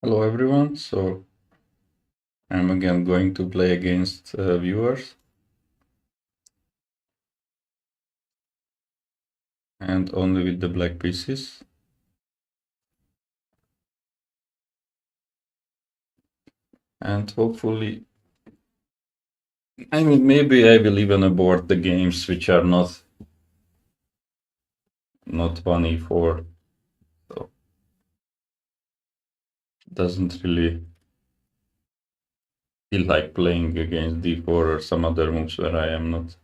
Hello everyone, so I'm again going to play against viewers and only with the black pieces. And hopefully, maybe I will even abort the games which are not 1e4, so doesn't really feel like playing against d4 or some other moves where I am not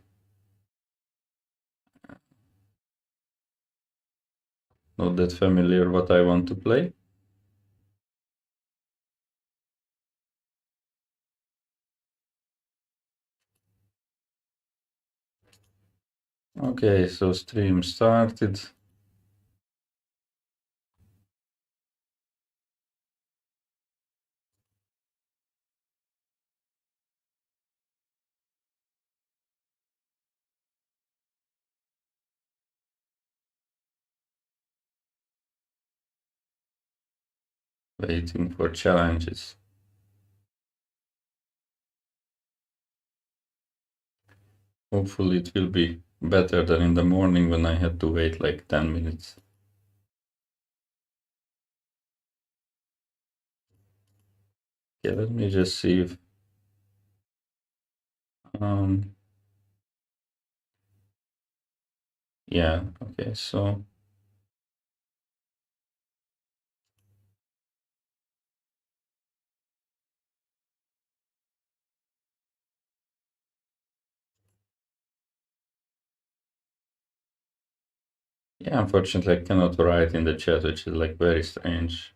that familiar what I want to play. Okay, so stream started. Waiting for challenges. Hopefully it will be better than in the morning when I had to wait like 10 minutes. Okay, let me just see if yeah, okay, so yeah, unfortunately I cannot write in the chat, which is like very strange.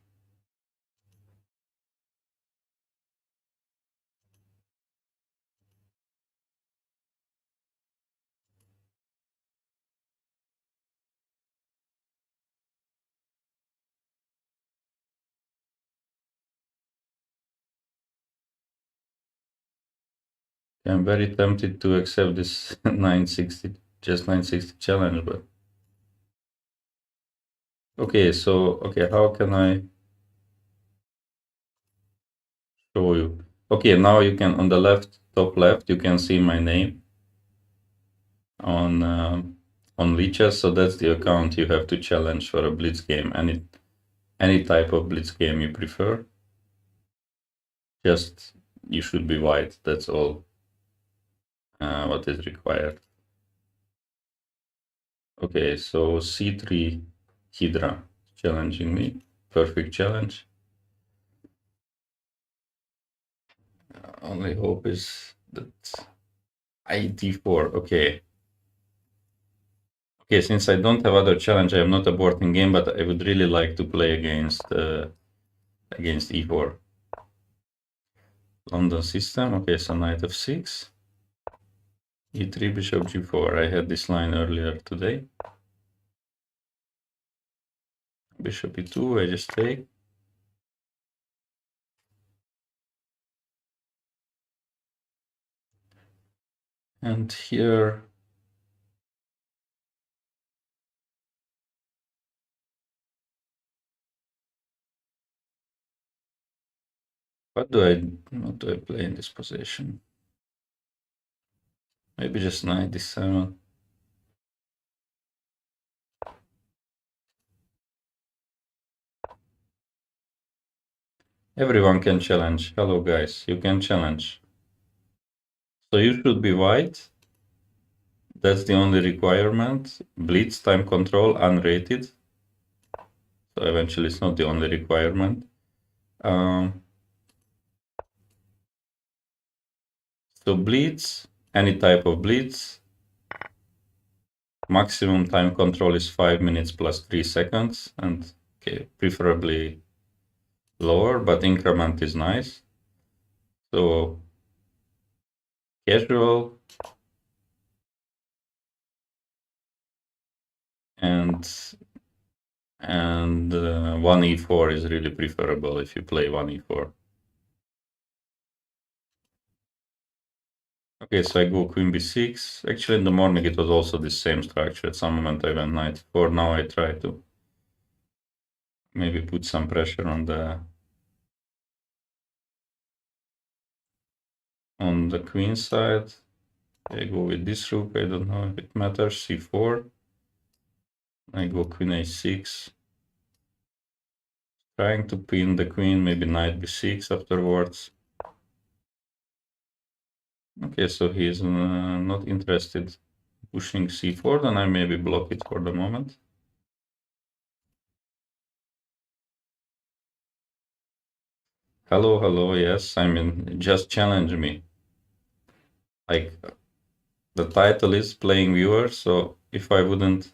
I'm very tempted to accept this 960, just 960 challenge, but okay, so okay, how can I show you? Okay, now you can on the left, top left, you can see my name on Lichess, so that's the account you have to challenge for a Blitz game, any type of Blitz game you prefer. Just you should be white, that's all what is required. Okay, so C3 Hydra challenging me. Perfect challenge. Only hope is that I d4. Okay. Okay, since I don't have other challenge, I am not aborting game, but I would really like to play against e4. London system. Okay, so knight f6. e3, bishop g4. I had this line earlier today. Bishop e2, I just take. And here, what do I play in this position? Maybe just knight d7. Everyone can challenge. Hello guys, you can challenge. So you should be white. That's the only requirement. Blitz, time control, unrated. So eventually it's not the only requirement. So Blitz, any type of Blitz. Maximum time control is 5 minutes plus 3 seconds. And okay, preferably lower, but increment is nice. So casual and 1e4 is really preferable if you play 1e4. Okay, so I go queen b6. Actually, in the morning it was also the same structure. At some moment I went knight 4. Now I try to maybe put some pressure on the On the queen side, I go with this rook. I don't know if it matters. c4. I go queen a6. Trying to pin the queen, maybe knight b6 afterwards. Okay, so he's not interested pushing c4, then I maybe block it for the moment. Hello, hello, yes, I mean, just challenge me. Like, the title is playing viewer, so if I wouldn't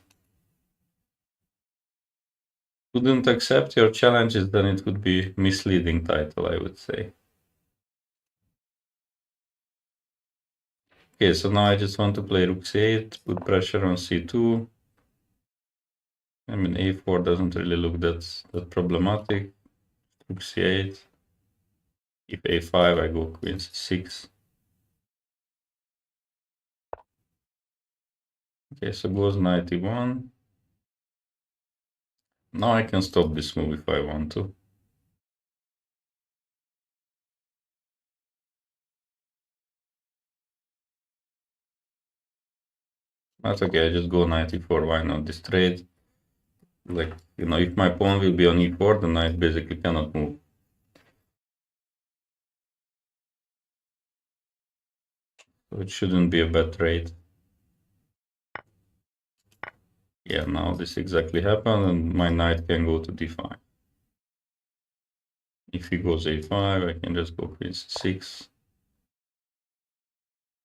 accept your challenges, then it would be misleading title, I would say. Okay, so now I just want to play rook c8, put pressure on c2. I mean, a4 doesn't really look that problematic. Rook c8. If a5, I go queen c6. Okay, so goes knight e1. Now I can stop this move if I want to. That's okay, I just go knight e4, why not? This trade, like, you know, if my pawn will be on e4, the knight basically cannot move. So it shouldn't be a bad trade. Yeah, now this exactly happened, and my knight can go to d5. If he goes a5, I can just go queen c6.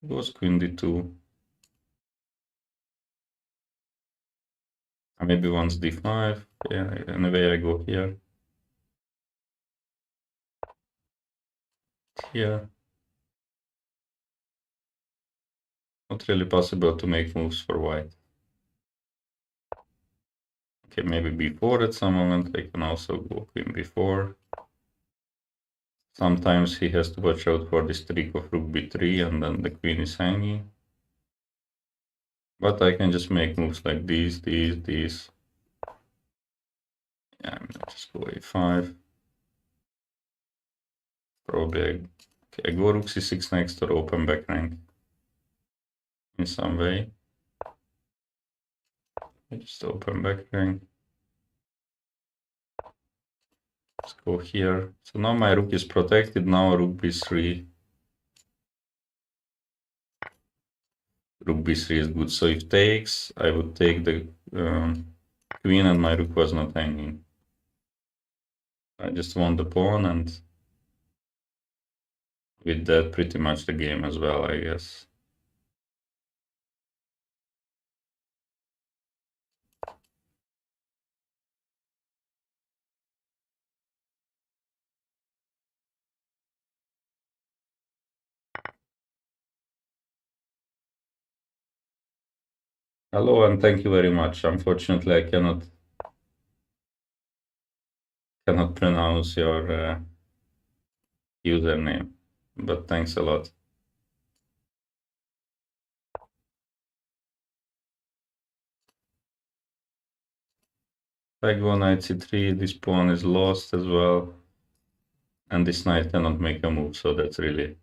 Goes queen d2. And maybe once d5. Yeah, anyway, I go here. Here. Not really possible to make moves for white. Okay, maybe b4 at some moment. I can also go queen b4. Sometimes he has to watch out for this trick of rook b3 and then the queen is hanging. But I can just make moves like these. Yeah, I'm gonna just go a5. Probably I go rook c6 next or open back rank in some way. I just open back rank. Let's go here. So now my rook is protected. Now rook b3. Rook b3 is good. So if takes, I would take the queen and my rook was not hanging. I just won the pawn and with that pretty much the game as well, I guess. Hello and thank you very much. Unfortunately, I cannot pronounce your username, but thanks a lot. If I go knight c3, this pawn is lost as well, and this knight cannot make a move, so that's really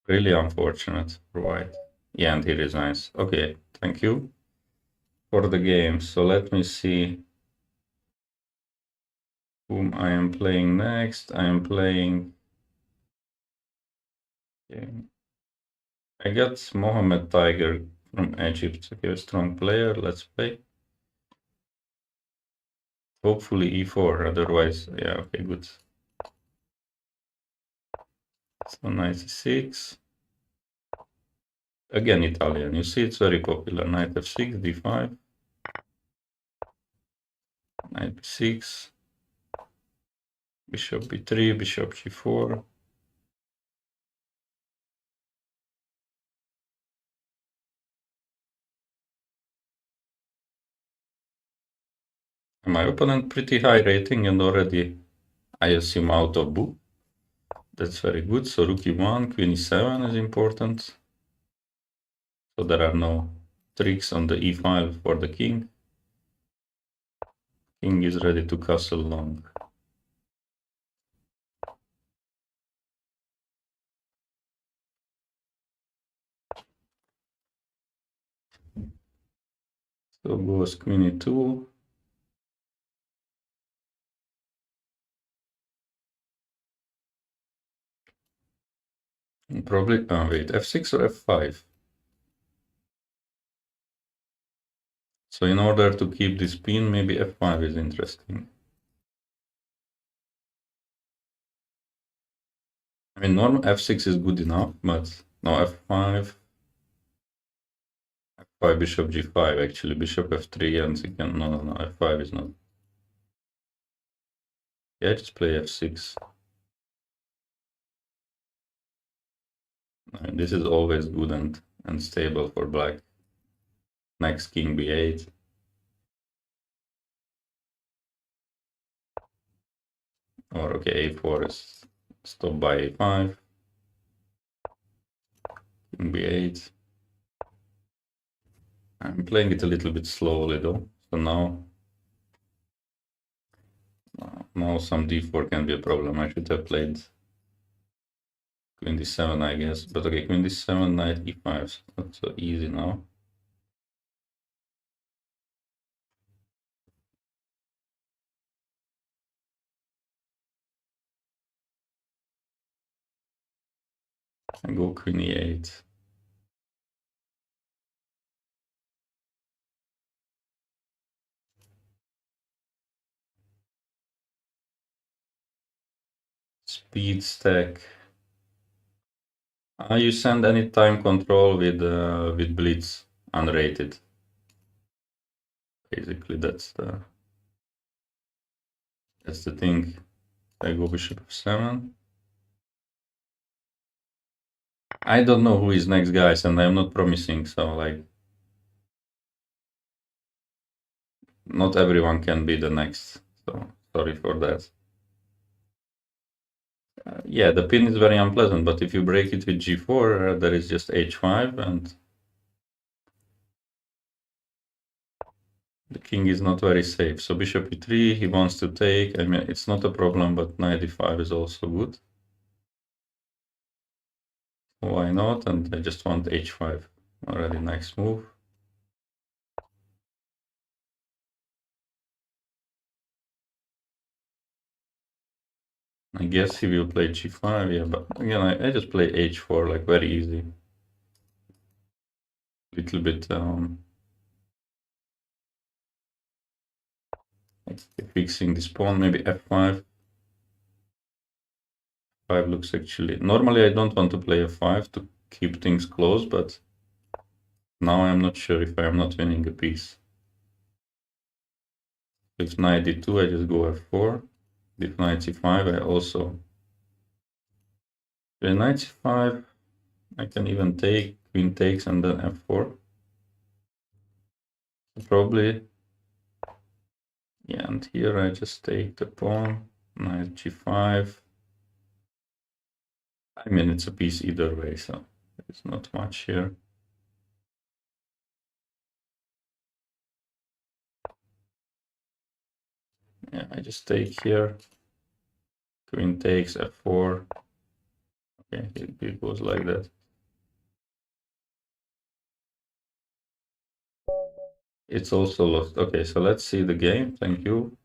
unfortunate for white. Yeah, and he resigns. Okay, thank you for the game. So let me see whom I am playing next. I am playing. Okay. I got Mohammed Tiger from Egypt. Okay, a strong player. Let's play. Hopefully e4. Otherwise, yeah. Okay, good. So knight c6. Again, Italian. You see, it's very popular. Knight f6, d5. Knight b6. Bishop b3, bishop g4. My opponent pretty high rating and already, I assume, out of book. That's very good. So rook e1, queen e7 is important. So there are no tricks on the e file for the king. King is ready to castle long. So goes queen e2. Probably, wait, f6 or f5? So in order to keep this pin, maybe f5 is interesting. I mean, normal f6 is good enough, but no, f5, f5, bishop g5, actually, bishop f3, and second, no, f5 is not. Yeah, just play f6. I mean, this is always good and stable for black. Next, king b8. Or, okay, a4 is stopped by a5. King b8. I'm playing it a little bit slowly though. So now some d4 can be a problem. I should have played queen d7, I guess. But okay, queen d7, knight e5. So not so easy now. I go queen e8. Speed stack. You send any time control with Blitz unrated. Basically, that's the thing. I go bishop f7. I don't know who is next, guys, and I'm not promising. So like, not everyone can be the next. So sorry for that. Yeah, the pin is very unpleasant, but if you break it with g4, there is just h5, and the king is not very safe. So bishop e3, he wants to take. I mean, it's not a problem, but knight e5 is also good. Why not? And I just want h5. Already nice move. I guess he will play g5, yeah, but again, I just play h4, like very easy. Little bit fixing this pawn, maybe f5. 5 looks actually... Normally I don't want to play f5 to keep things close, but now I'm not sure if I'm not winning a piece. If knight d2, I just go f4. If knight c5, I also... With knight c5, I can even take, queen takes, and then f4. Probably... Yeah, and here I just take the pawn, knight g5. I mean, it's a piece either way, so there's not much here. Yeah, I just take here. Queen takes f4. Okay, it goes like that. It's also lost. Okay, so let's see the game. Thank you.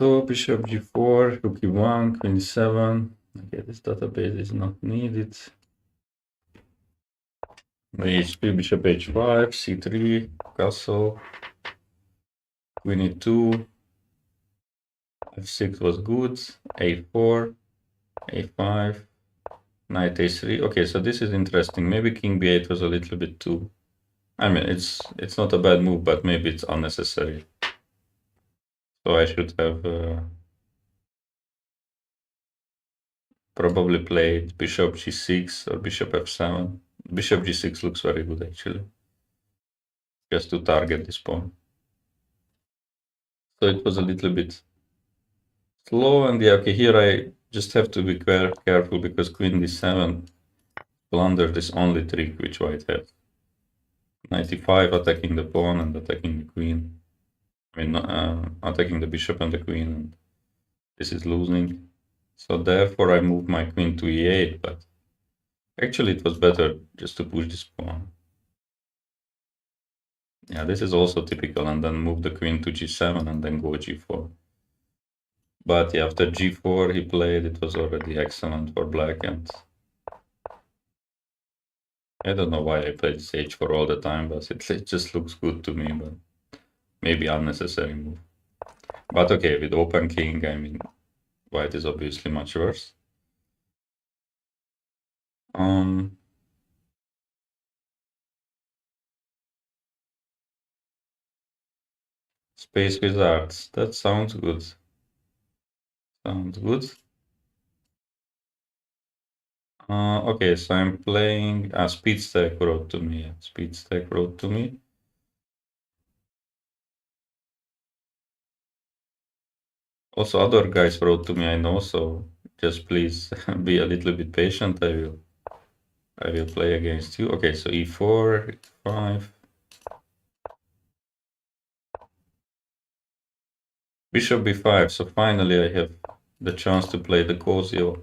So bishop g4, rook e1, queen e7. Okay, this database is not needed. HP, bishop h5, c3, castle, queen e2, f6 was good, a4, a5, knight a3. Okay, so this is interesting. Maybe king b8 was a little bit too... I mean, it's not a bad move, but maybe it's unnecessary. So I should have probably played bishop g6 or bishop f7. Bishop g6 looks very good, actually. Just to target this pawn. So it was a little bit slow, and yeah, okay, here I just have to be careful because queen d7 blundered this only trick which white has. 95 attacking the pawn and attacking the queen. I mean, attacking the bishop and the queen, and this is losing. So therefore I moved my queen to e8, but actually it was better just to push this pawn. Yeah, this is also typical, and then move the queen to g7 and then go g4. But yeah, after g4 he played, it was already excellent for black, and I don't know why I played this h4 all the time, but it just looks good to me, but maybe unnecessary move. But okay, with open king, I mean, white is obviously much worse. Space Wizards, that sounds good. Sounds good. Okay, so I'm playing. Speed Stack wrote to me. Speed Stack wrote to me. Also, other guys wrote to me, I know, so just please be a little bit patient. I will play against you. Okay, so e4, e5. Bishop b5. So finally I have the chance to play the Cosio,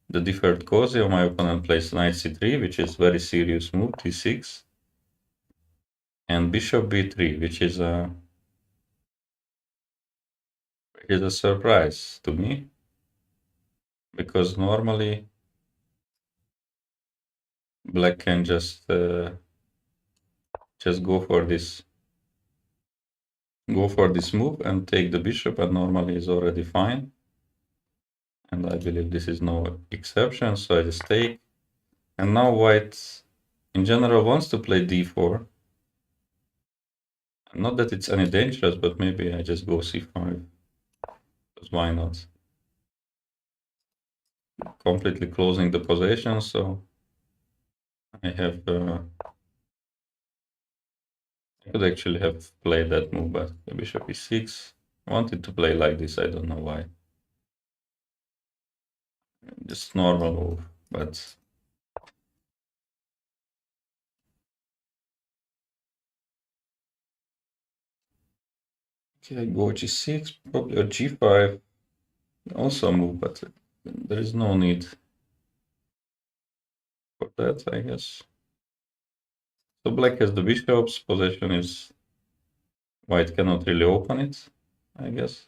the deferred Cosio. My opponent plays knight c3, which is very serious move, d6. And bishop b3, which is a surprise to me, because normally black can just go for this move and take the bishop, and normally is already fine. And I believe this is no exception, so I just take. And now white in general wants to play d4. Not that it's any dangerous, but maybe I just go c5. Because why not? Completely closing the position, so I have I could actually have played that move, but the bishop e6. I wanted to play like this, I don't know why. Just normal move, but okay, I go g6, probably, or g5. Also move, but there is no need for that, I guess. So black has the bishop's position is white cannot really open it, I guess.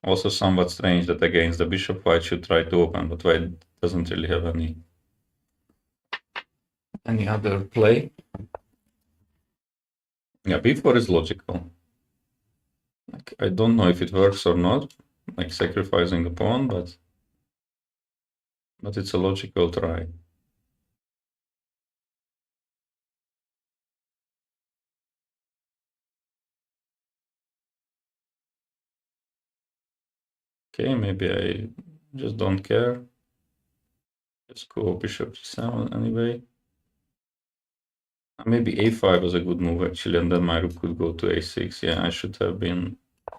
Also somewhat strange that against the bishop white should try to open, but white doesn't really have any other play. Yeah, b4 is logical. Like, I don't know if it works or not, like sacrificing the pawn, but it's a logical try. Okay, maybe I just don't care. Let's go bishop g7 anyway. Maybe a5 was a good move actually, and then my rook could go to a6. Yeah, I should have been a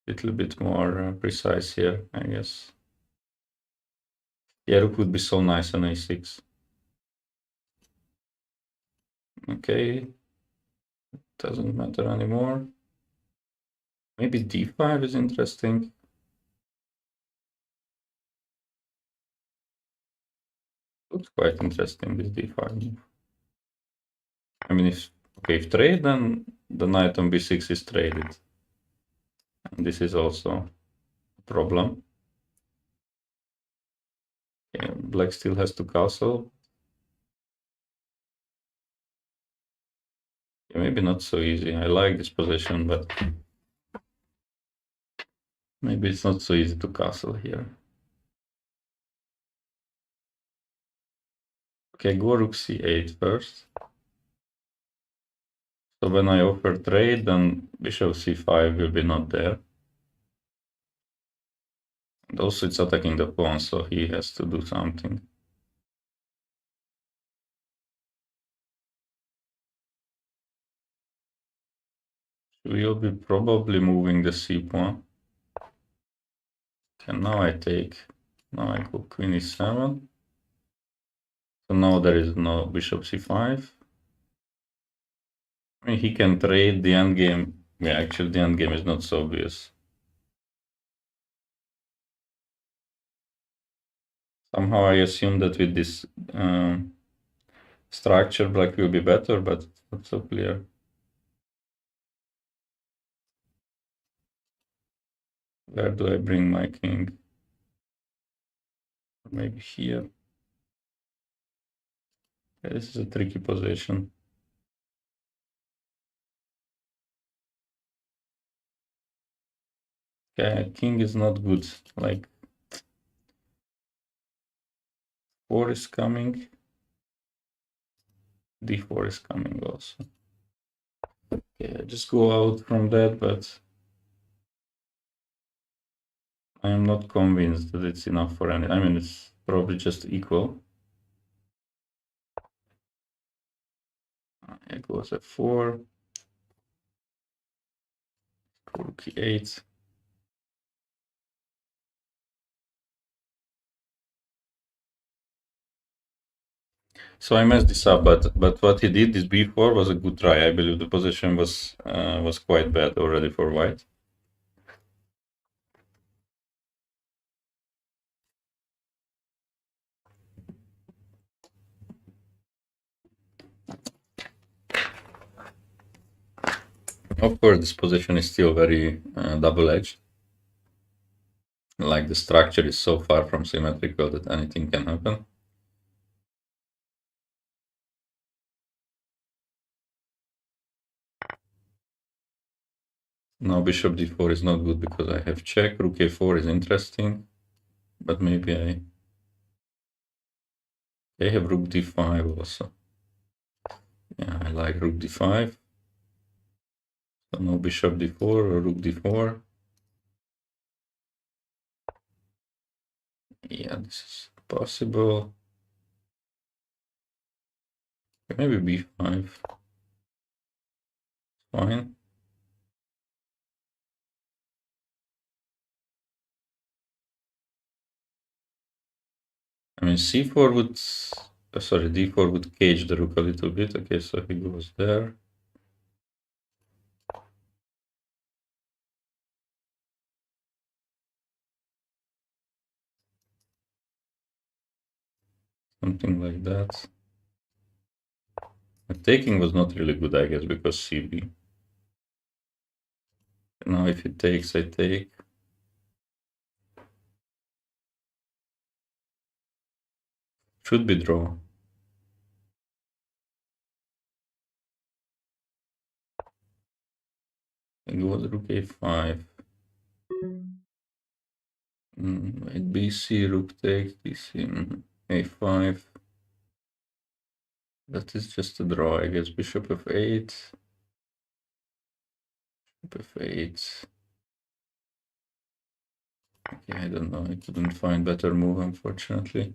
little bit more precise here, I guess. Yeah, rook would be so nice on a6. Okay, doesn't matter anymore. Maybe d5 is interesting. Looks quite interesting, this d5 move. I mean, if trade, then the knight on b6 is traded. And this is also a problem. Yeah, black still has to castle. Yeah, maybe not so easy. I like this position, but maybe it's not so easy to castle here. Okay, go rook c8 first. So when I offer trade, then bishop c5 will be not there. And also it's attacking the pawn, so he has to do something. We will be probably moving the c pawn. Okay, now I take. Now I go queen e7. So now there is no bishop c5. I mean, he can trade the endgame. Yeah, actually the endgame is not so obvious. Somehow I assume that with this structure, black will be better, but it's not so clear. Where do I bring my king? Maybe here. Yeah, this is a tricky position. Okay, king is not good. Like 4 is coming. D4 is coming also. Okay, I just go out from that, but I am not convinced that it's enough for any. I mean, it's probably just equal. It goes f4. Rook e8. So I messed this up, but what he did, this b4 was a good try. I believe the position was quite bad already for white. Of course, this position is still very double-edged. Like the structure is so far from symmetrical that anything can happen. Now bishop d4 is not good because I have check. Rook a4 is interesting, but maybe I have rook d5 also. Yeah, I like rook d5. So no bishop d4 or rook d4. Yeah, this is possible. Maybe b5. Fine. I mean, c4 would, sorry, d4 would cage the rook a little bit. Okay, so he goes there. Something like that. The taking was not really good, I guess, because cb. Now if he takes, I take. Should be draw. It goes rook a5. Wait, bc, rook takes, bc, a5. That is just a draw, I guess. Bishop f8. Bishop f8. Okay, I don't know. I couldn't find better move, unfortunately.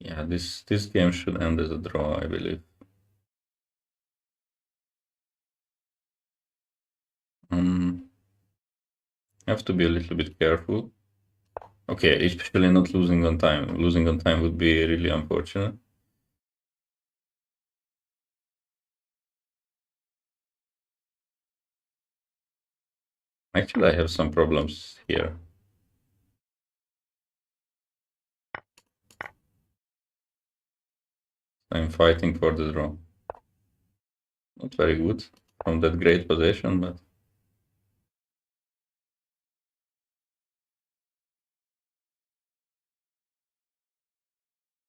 Yeah, this game should end as a draw, I believe. Have to be a little bit careful. Okay, especially not losing on time. Losing on time would be really unfortunate. Actually, I have some problems here. I'm fighting for the draw. Not very good from that great position, but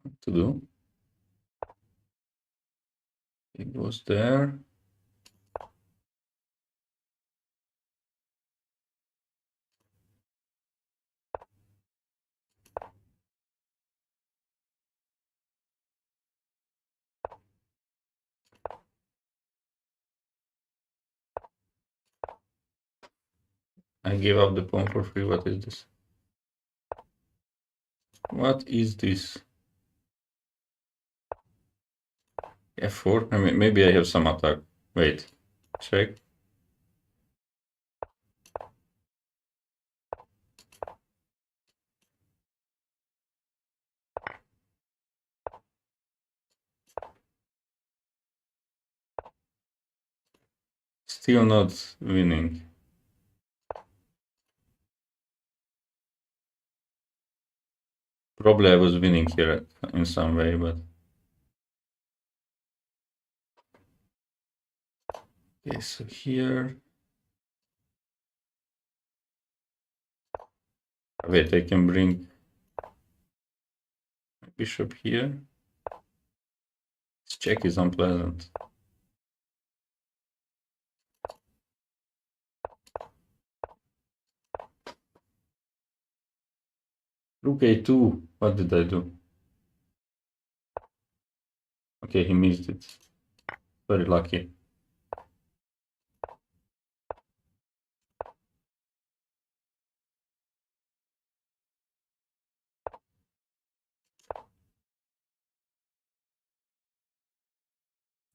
what to do? It was there. I gave up the pawn for free. What is this? What is this? F4? I mean, maybe I have some attack. Wait, check. Still not winning. Probably I was winning here in some way, but... Okay, so here... Wait, I can bring my bishop here. This check is unpleasant. Rook a2. What did I do? Okay, he missed it. Very lucky.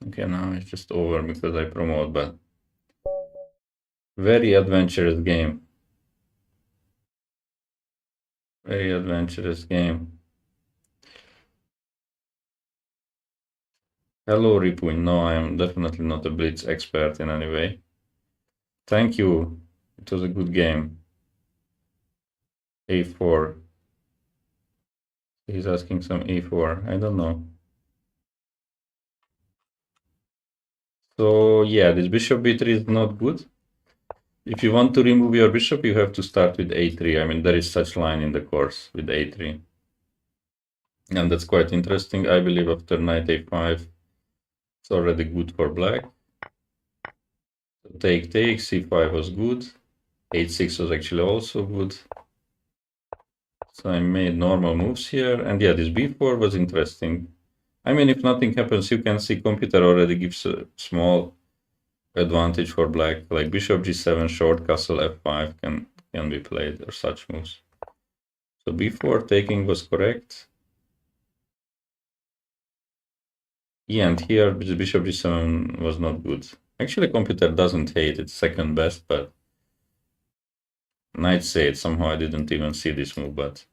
Okay, now it's just over because I promote, but very adventurous game. Very adventurous game. Hello, Ripuin. No, I am definitely not a Blitz expert in any way. Thank you. It was a good game. A4. He's asking some a4. I don't know. So yeah, this bishop b3 is not good. If you want to remove your bishop, you have to start with a3. I mean, there is such line in the course with a3. And that's quite interesting. I believe after knight a5, it's already good for black. So take, c5 was good. h6 was actually also good. So I made normal moves here. And yeah, this b4 was interesting. I mean, if nothing happens, you can see computer already gives a small advantage for black, like bishop g7, short castle f5 can be played, or such moves. So b4 taking was correct. Yeah, and here bishop g7 was not good. Actually, computer doesn't hate it, second best, but knight c8, somehow I didn't even see this move, but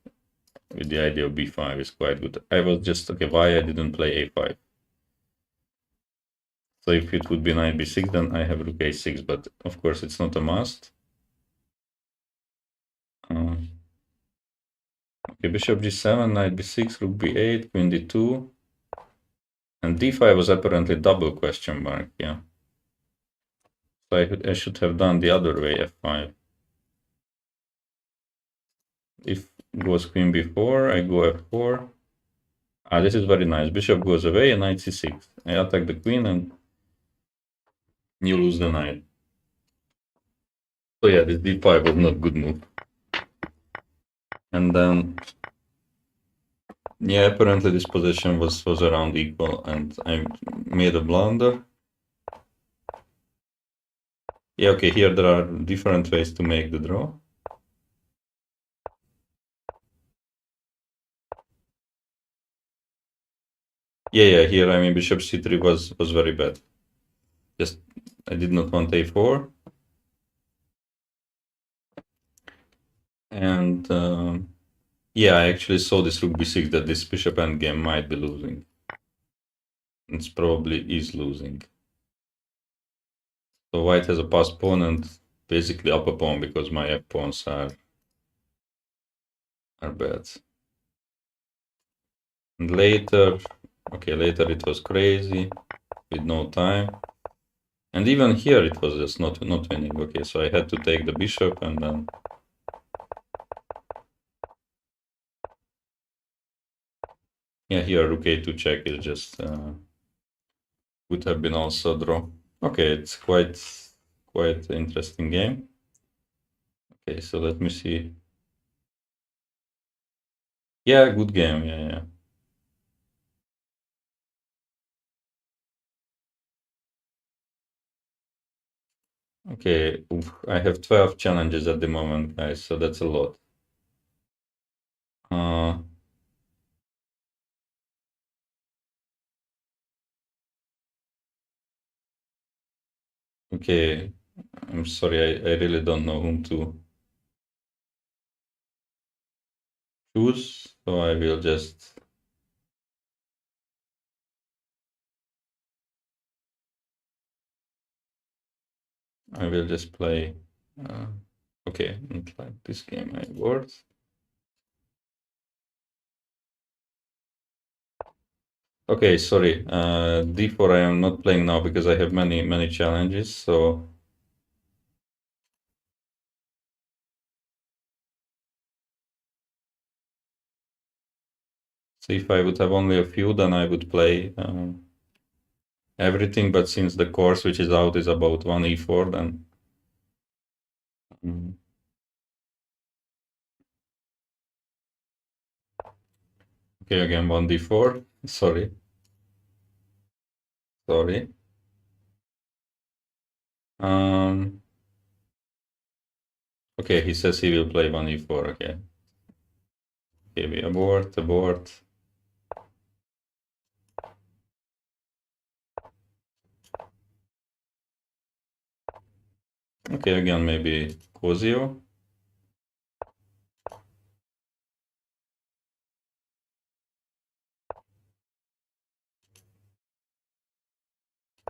with the idea of b5 is quite good. I was just, okay, why I didn't play a5? So if it would be knight b6, then I have rook a6, but of course it's not a must. Okay, bishop g7, knight b6, rook b8, queen d2. And d5 was apparently double question mark, yeah. So I should have done the other way, f5. If goes queen b4, I go f4. Ah, this is very nice. Bishop goes away and knight c6. I attack the queen and you lose the knight. So yeah, this d5 was not good move. And then, yeah, apparently this position was around equal and I made a blunder. Yeah, okay, here there are different ways to make the draw. Yeah, here, I mean, bishop c3 was very bad. Just, I did not want a4. And yeah, I actually saw this rook b6 that this bishop endgame might be losing. It's probably is losing. So white has a pass pawn and basically up a pawn because my f pawns are bad. And later, okay, later it was crazy with no time. And even here it was just not winning. Okay, so I had to take the bishop and then... Yeah, here rook a2 check is just... would have been also a draw. Okay, it's quite interesting game. Okay, so let me see. Yeah, good game. Yeah. Okay, oof, I have 12 challenges at the moment, guys, so that's a lot. Okay, I'm sorry, I really don't know whom to choose, so I will just... play... okay, not like this game I worked. Okay, sorry. D4 I am not playing now because I have many challenges, so if I would have only a few, then I would play everything, but since the course which is out is about 1 E4, then mm, okay, again 1 D4. Sorry, sorry. Um, okay, he says he will play 1 E4. Okay, okay, we abort, abort. Okay, again maybe Cosio.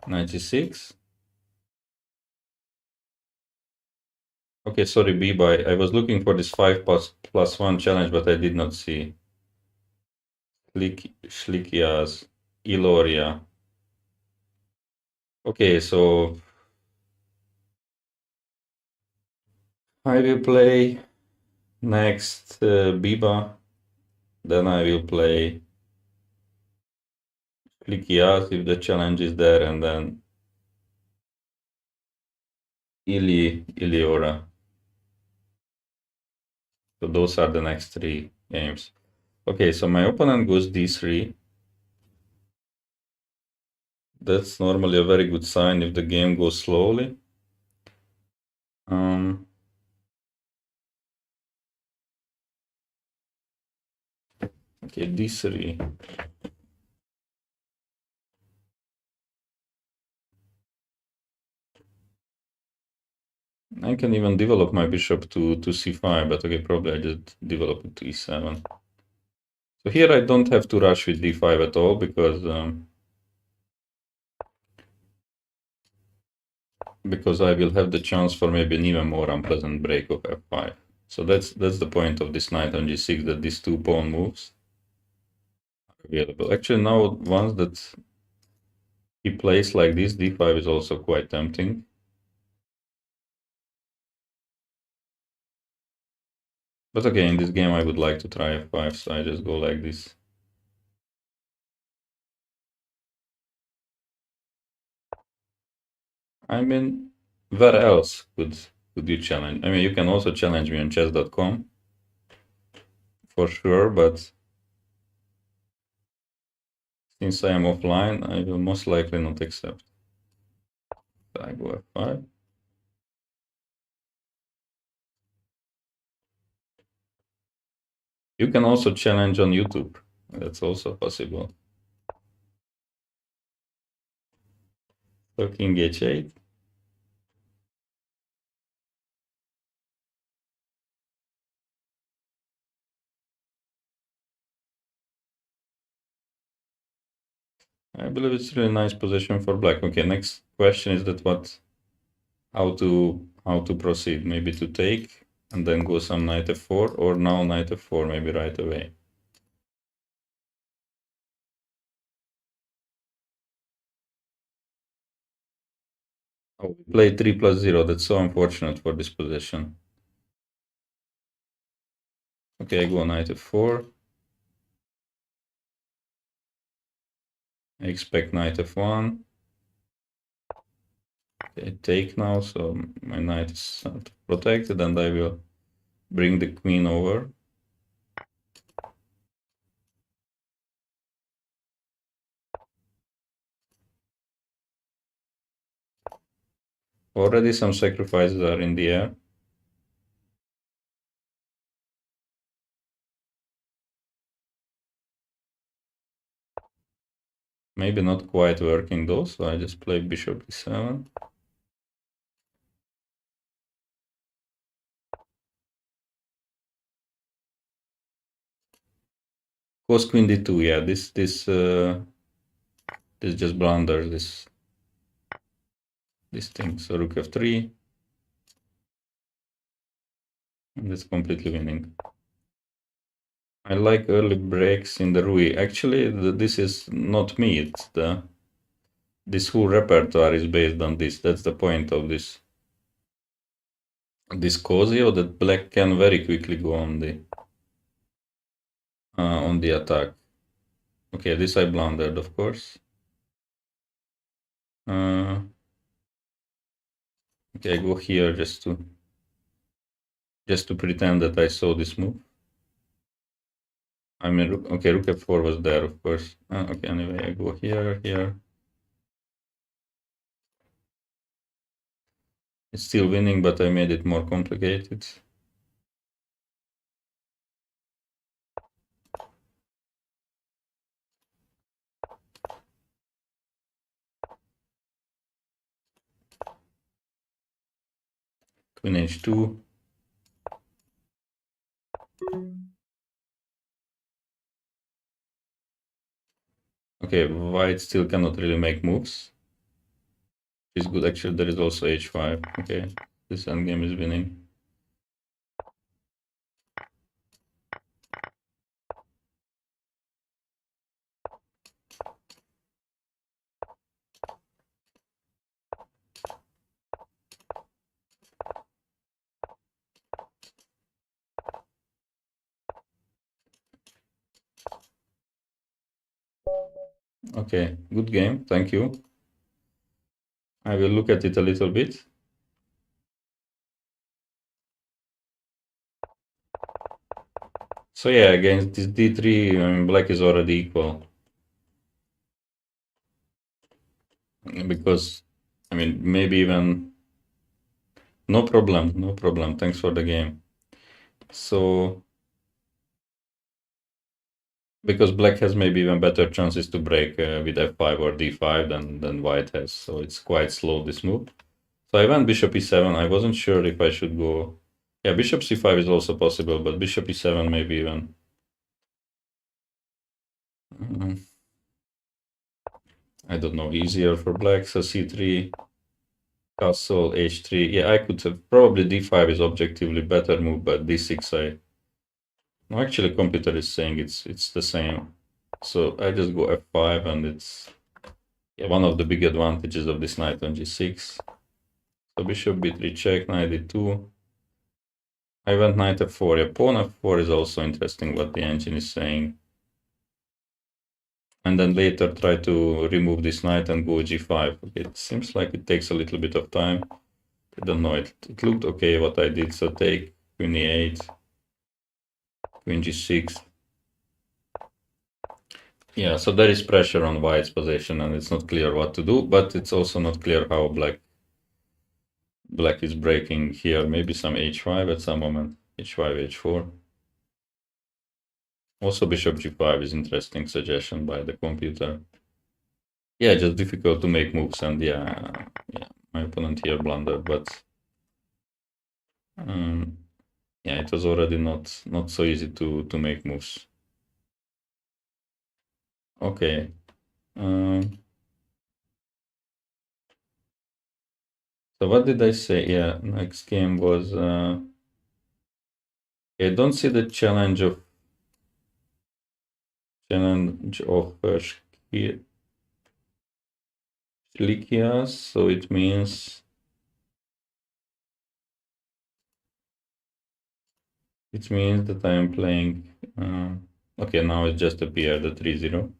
96. Okay, sorry, B-by. I was looking for this 5 plus 1 challenge, but I did not see. Shlikias, Iloria. Okay, so I will play next Biba, then I will play Shlikias if the challenge is there, and then Iliora. So those are the next 3 games. Okay, so my opponent goes D3. That's normally a very good sign if the game goes slowly. Okay, D3. I can even develop my bishop to C5, but okay, probably I just develop it to E7. So here I don't have to rush with D5 at all because I will have the chance for maybe an even more unpleasant break of F5. So that's the point of this knight on G6, that these 2 pawn moves are available. Actually, now once that he plays like this, D5 is also quite tempting. But okay, in this game I would like to try F5, so I just go like this. I mean, where else could you challenge? I mean, you can also challenge me on chess.com for sure, but since I am offline, I will most likely not accept. I go F5. You can also challenge on YouTube. That's also possible. So King H8. I believe it's really nice position for black. Okay, next question is that how to proceed? Maybe to take and then go some knight f4, or now knight f4 maybe right away. Oh, we played 3+0. That's so unfortunate for this position. Okay, I go knight f4. I expect knight f1. Okay, take now, so my knight is sort of protected, and I will bring the queen over. Already some sacrifices are in the air. Maybe not quite working though, so I just play bishop e7. Goes queen d2, yeah, this just blunders this thing. So rook f3. And it's completely winning. I like early breaks in the Rui. Actually, this is not me. It's this whole repertoire is based on this. That's the point of this Cosio, that black can very quickly go on the attack. Okay, this I blundered, of course. Okay, I go here just to pretend that I saw this move. I mean, okay, rook f4 was there, of course. Okay, anyway, I go here. It's still winning, but I made it more complicated. Queen h2. Okay, white still cannot really make moves. It's good. Actually, there is also h5. Okay, this endgame is winning. Okay, good game. Thank you. I will look at it a little bit. So yeah, against this d3, I mean, black is already equal. Because, I mean, maybe even... No problem. Thanks for the game. So... Because black has maybe even better chances to break with f5 or d5 than white has. So it's quite slow, this move. So I went bishop e7. I wasn't sure if I should go... Yeah, bishop c5 is also possible, but bishop e7 maybe even... I don't know, easier for black. So c3, castle, h3. Yeah, I could have... Probably d5 is objectively better move, but d6 I... No, actually, computer is saying it's the same. So I just go f5, and it's... Yeah, one of the big advantages of this knight on g6. So bishop b3 check, knight d2. I went knight f4. Yeah, pawn f4 is also interesting what the engine is saying. And then later try to remove this knight and go g5. It seems like it takes a little bit of time. I don't know, it looked okay what I did. So take queen e8, queen g6. Yeah, so there is pressure on white's position, and it's not clear what to do, but it's also not clear how black is breaking here. Maybe some h5 at some moment, h5, h4. Also bishop g5 is interesting suggestion by the computer. Yeah, just difficult to make moves, and yeah, my opponent here blundered, but yeah, it was already not so easy to make moves. Okay. So what did I say? Yeah, next game was... I don't see the challenge of Shlikia, so it means that I am playing... okay, now it just appeared, the 3-0.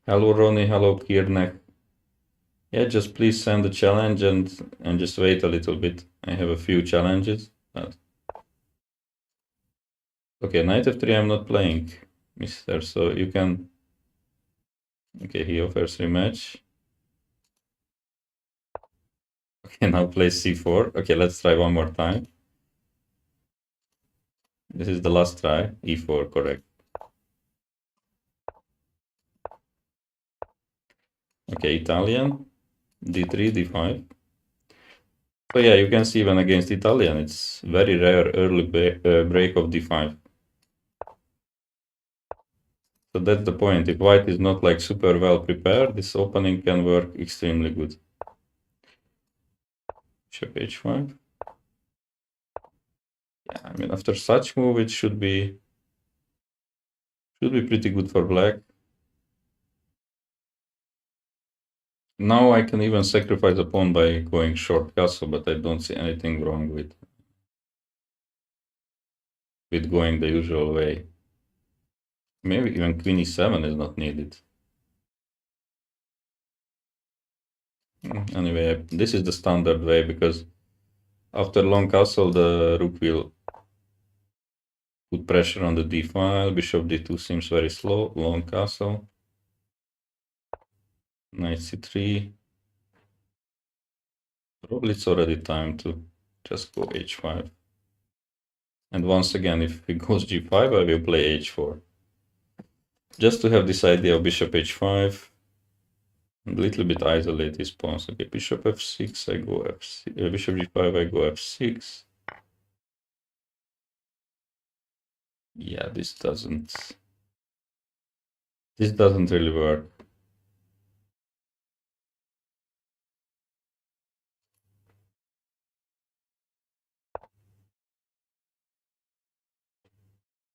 Hello Ronnie, hello Kirnek. Yeah, just please send the challenge and just wait a little bit. I have a few challenges. Okay, knight f3 I'm not playing, mister, so you can... Okay, he offers rematch. Okay, now play c4. Okay, let's try one more time. This is the last try. e4, correct. Okay, Italian. d3, d5. So yeah, you can see even against Italian, it's very rare early break of d5. So that's the point. If white is not like super well prepared, this opening can work extremely good. Bishop h5. Yeah, I mean, after such move, it should be pretty good for black. Now I can even sacrifice a pawn by going short castle, but I don't see anything wrong with going the usual way. Maybe even queen e7 is not needed. Anyway, this is the standard way, because after long castle, the rook will put pressure on the d file. Bishop d2 seems very slow. Long castle. Knight c3. Probably it's already time to just go h5. And once again, if he goes g5, I will play h4. Just to have this idea of bishop h5. A little bit isolate his pawns. Okay, bishop f6, I go f6. Bishop g5, I go f6. Yeah, this doesn't really work.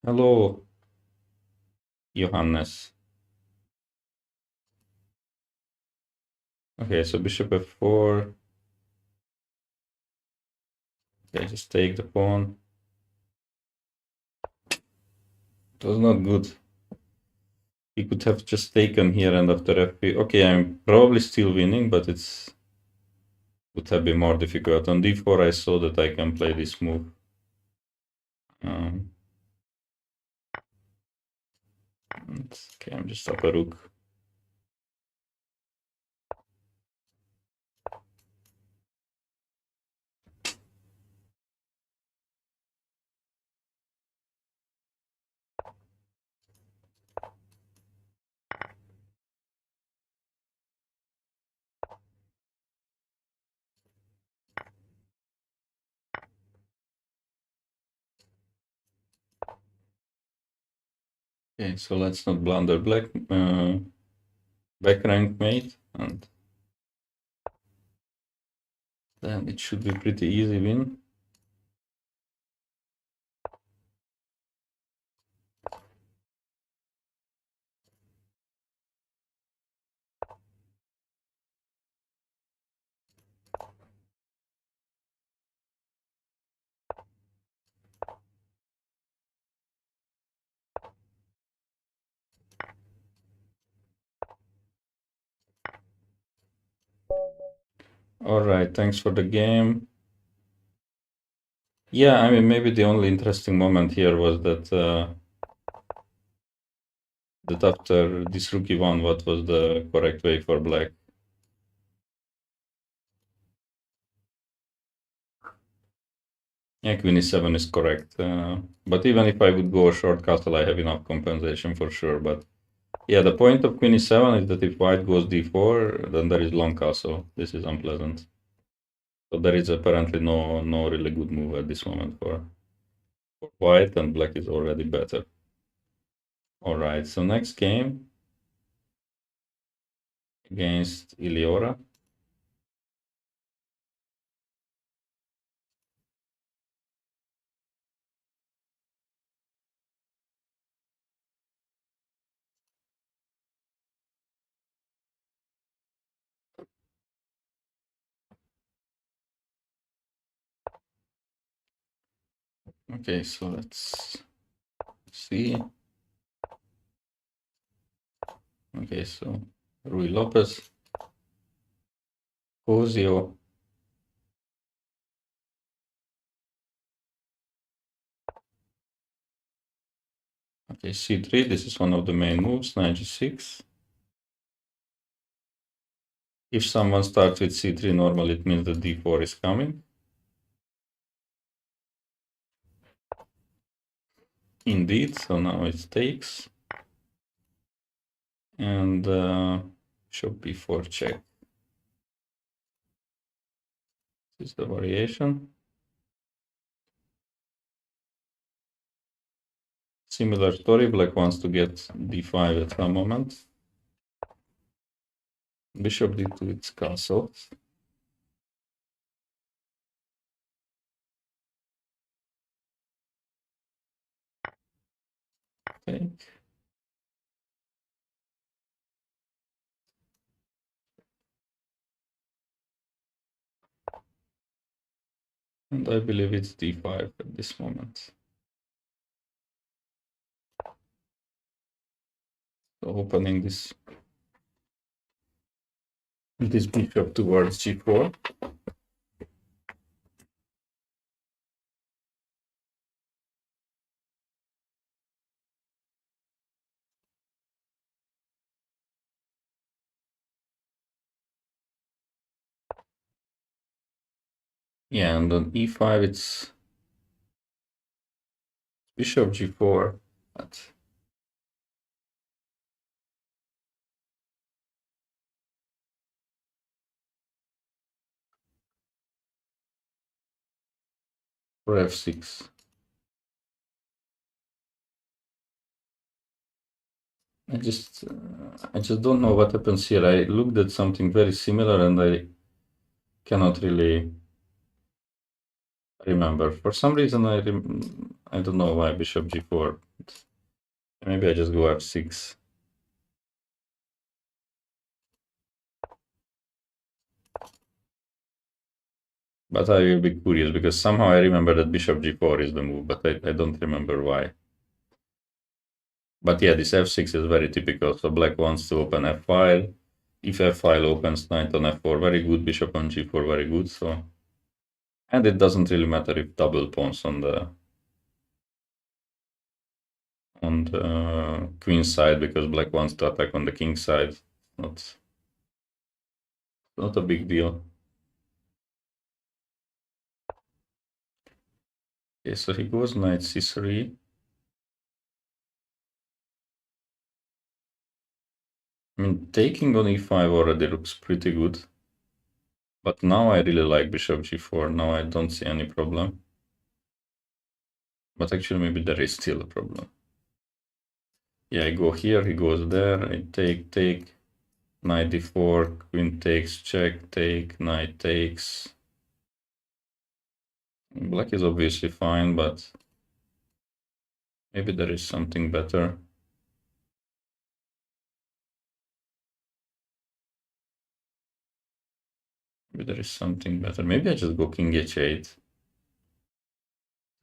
Hello, Johannes. Okay, so bishop f4. Okay, just take the pawn. It was not good. He could have just taken here, and after f3. Okay, I'm probably still winning, but it would have been more difficult. On d4, I saw that I can play this move. Okay, I'm just up a rook. Okay, so let's not blunder black. Back rank mate, and then it should be pretty easy win. All right, thanks for the game. Yeah, I mean, maybe the only interesting moment here was that that after this rook e1, what was the correct way for black? Yeah, queen e7 is correct. But even if I would go a short castle, I have enough compensation for sure. But yeah, the point of queen e7 is that if white goes d4, then there is long castle. This is unpleasant. So there is apparently no really good move at this moment for white, and black is already better. All right, so next game against Iliora. Okay, so let's see. Okay, so Rui Lopez, Cosio. Okay, c3, this is one of the main moves, knight g6. If someone starts with c3, normally it means that d4 is coming. Indeed, so now it takes. And bishop b4 check. This is the variation. Similar story, black wants to get d5 at some moment. Bishop d2, it's cancelled. take. And I believe it's d5 at this moment. So opening this bishop towards g4. Yeah, and on e5 it's bishop g4. But for f6. I just don't know what happens here. I looked at something very similar and I cannot really remember. For some reason, I don't know why bishop g4. Maybe I just go f6. But I will be curious because somehow I remember that bishop g4 is the move, but I don't remember why. But yeah, this f6 is very typical. So black wants to open f file. If f file opens, knight on f4, very good. Bishop on g4, very good. So, and it doesn't really matter if double pawns on the queen side because black wants to attack on the king side. Not a big deal. Okay, so he goes knight c3. I mean, taking on e5 already looks pretty good. But now I really like bishop g4. Now I don't see any problem. But actually, maybe there is still a problem. Yeah, I go here, he goes there. I take. Knight d4, queen takes, check, take, knight takes. Black is obviously fine, but maybe there is something better. Maybe there is something better. Maybe I just go king h8.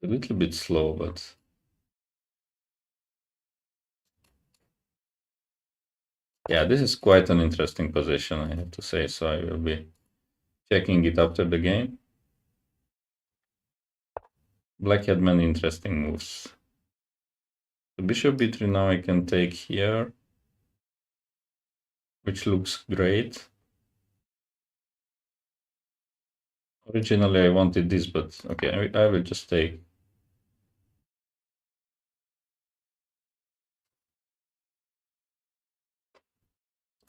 A little bit slow, but yeah, this is quite an interesting position, I have to say. So I will be checking it after the game. Black had many interesting moves. So bishop b3 now I can take here, which looks great. Originally I wanted this, but okay, I will just take.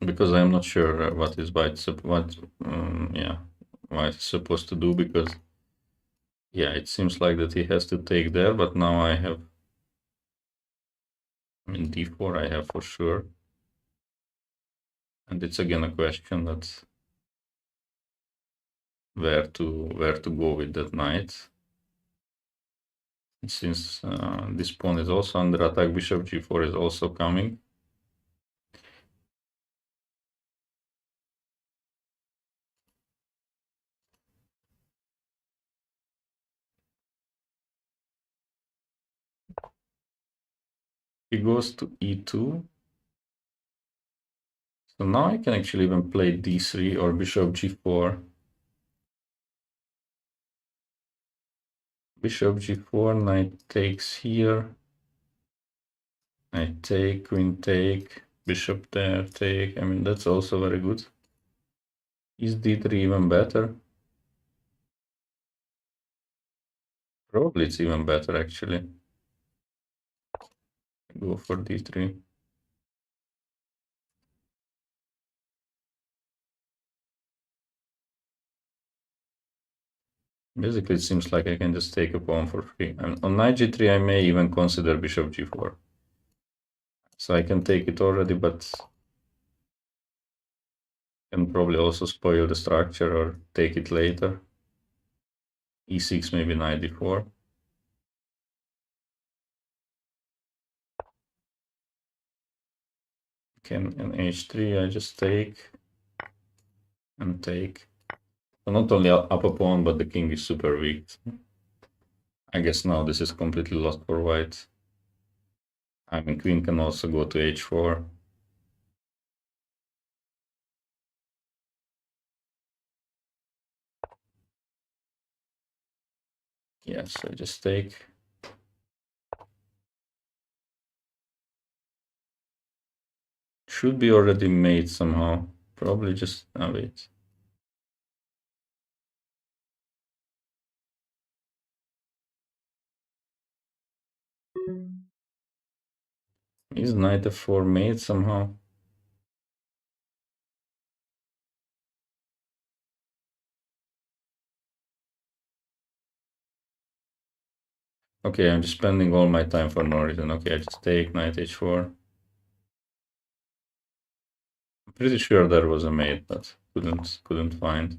Because I'm not sure what is why it's supposed to do, because yeah, it seems like that he has to take there, but now I have, I mean, d4 I have for sure, and it's again a question that where to go with that knight. And since this pawn is also under attack, bishop g4 is also coming. He goes to e2. So now I can actually even play d3 or bishop g4. Bishop g4, knight takes here. I take, queen take, bishop there, take. I mean, that's also very good. Is d3 even better? Probably it's even better, actually. Go for d3. Basically, it seems like I can just take a pawn for free. And on knight g3, I may even consider bishop g4. So I can take it already, but can probably also spoil the structure or take it later. e6, maybe knight d4. Okay, in h3 I just take and take. So not only up a pawn, but the king is super weak. I guess now this is completely lost for white. I mean, queen can also go to h4. Yes, I just take. Should be already made somehow. Probably just, wait. Is knight f4 made somehow? Okay, I'm just spending all my time for no reason. Okay, I just take knight h4. I'm pretty sure there was a mate, but couldn't find.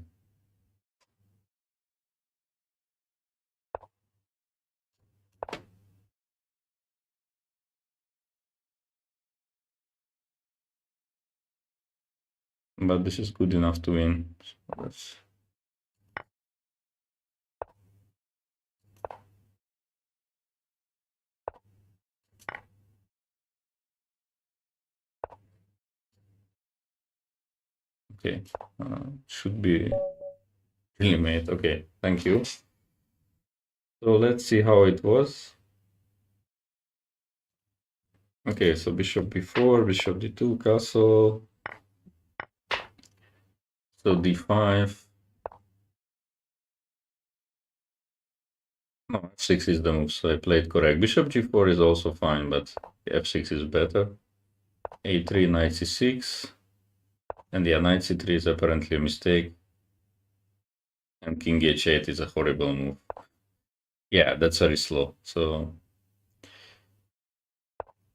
But this is good enough to win. So that's... Okay, should be really made. Okay, thank you. So let's see how it was. Okay, so bishop b4, bishop d2, castle. So d5. No, f6 is the move, so I played correct. Bishop g4 is also fine, but f6 is better. a3, knight c6. And yeah, knight c3 is apparently a mistake. And king h8 is a horrible move. Yeah, that's very slow. So,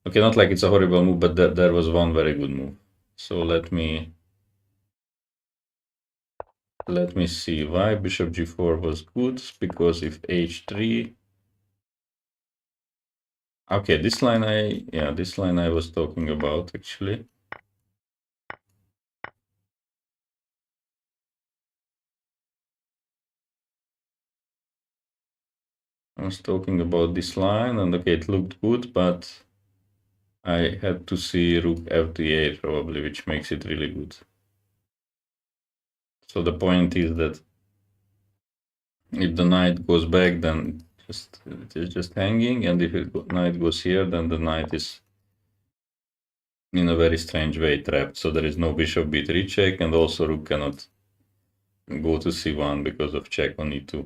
okay, not like it's a horrible move, but there was one very good move. So let me see why bishop g4 was good. Because if h3, okay, this line I was talking about actually. I was talking about this line, and okay, it looked good, but I had to see rook f8 probably, which makes it really good. So the point is that if the knight goes back, then it is just hanging, and if knight goes here, then the knight is in a very strange way trapped. So there is no bishop b3 check, and also rook cannot go to c1 because of check on e2.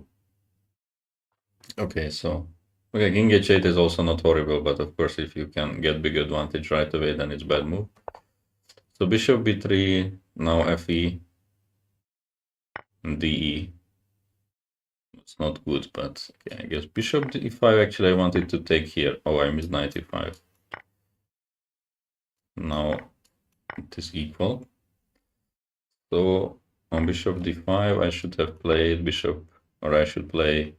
Okay, so okay, king h8 is also not horrible, but of course if you can get big advantage right away, then it's bad move. So bishop b3, now fe, and de. It's not good, but okay, I guess bishop e5. Actually, I wanted to take here. Oh, I missed knight e5. Now it is equal. So on bishop d5, I should have played bishop, or I should play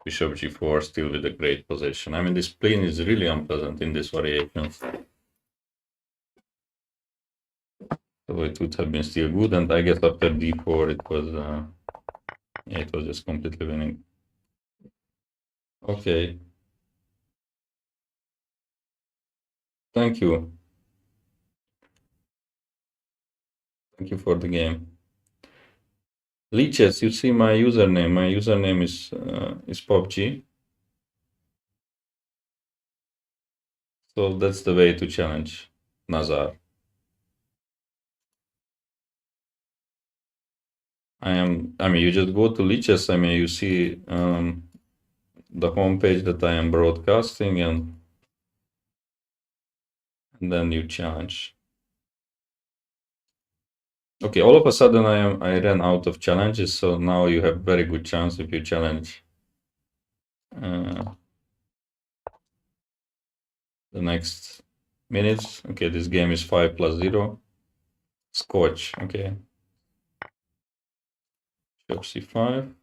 bishop g4 still with a great position. I mean, this plane is really unpleasant in this variation. So it would have been still good, and I guess after d4 it was, yeah, it was just completely winning. Okay. Thank you. Thank you for the game. Leeches, you see my username. My username is PUBG. So that's the way to challenge Nazar. I mean, you just go to Leeches. I mean, you see the homepage that I am broadcasting, and then you challenge. Okay, all of a sudden I ran out of challenges, so now you have very good chance if you challenge the next minutes. Okay, this game is 5+0. Scotch, okay. Bishop c5.